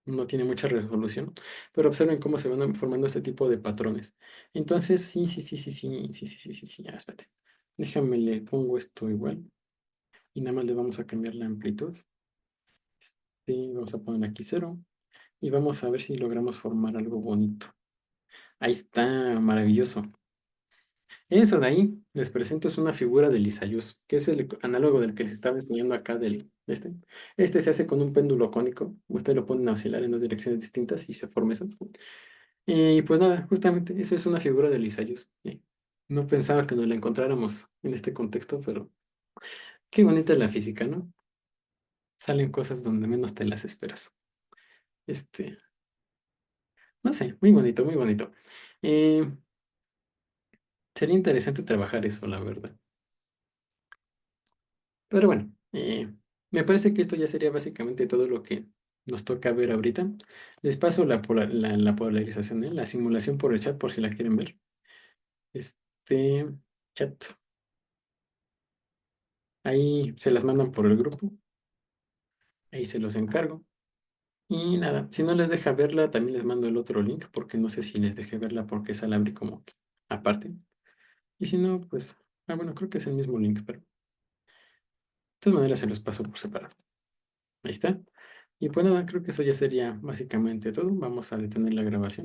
no tiene mucha resolución, pero observen cómo se van formando este tipo de patrones. Entonces, sí, espérate. Déjame, le pongo esto igual y nada más le vamos a cambiar la amplitud. Vamos a poner aquí cero y vamos a ver si logramos formar algo bonito. Ahí está, maravilloso. Eso de ahí, les presento, es una figura de Lisayus, que es el análogo del que les estaba enseñando acá del. Este se hace con un péndulo cónico. Usted lo pone a oscilar en dos direcciones distintas y se forma eso. Y pues nada, justamente eso es una figura de Lisayus. No pensaba que nos la encontráramos en este contexto, pero qué bonita es la física, ¿no? salen cosas donde menos te las esperas. Este, no sé, muy bonito, muy bonito. Eh, Sería interesante trabajar eso, la verdad. Pero bueno, me parece que esto ya sería básicamente todo lo que nos toca ver ahorita. Les paso la polarización, la simulación por el chat por si la quieren ver. Este chat, ahí se las mandan por el grupo, ahí se los encargo. Y nada, si no les deja verla, también les mando el otro link, porque no sé si les dejé verla porque esa la abrí como que aparte. Y si no, pues, bueno, creo que es el mismo link, pero de todas maneras se los paso por separado. Ahí está. Y pues nada, creo que eso ya sería básicamente todo. Vamos a detener la grabación.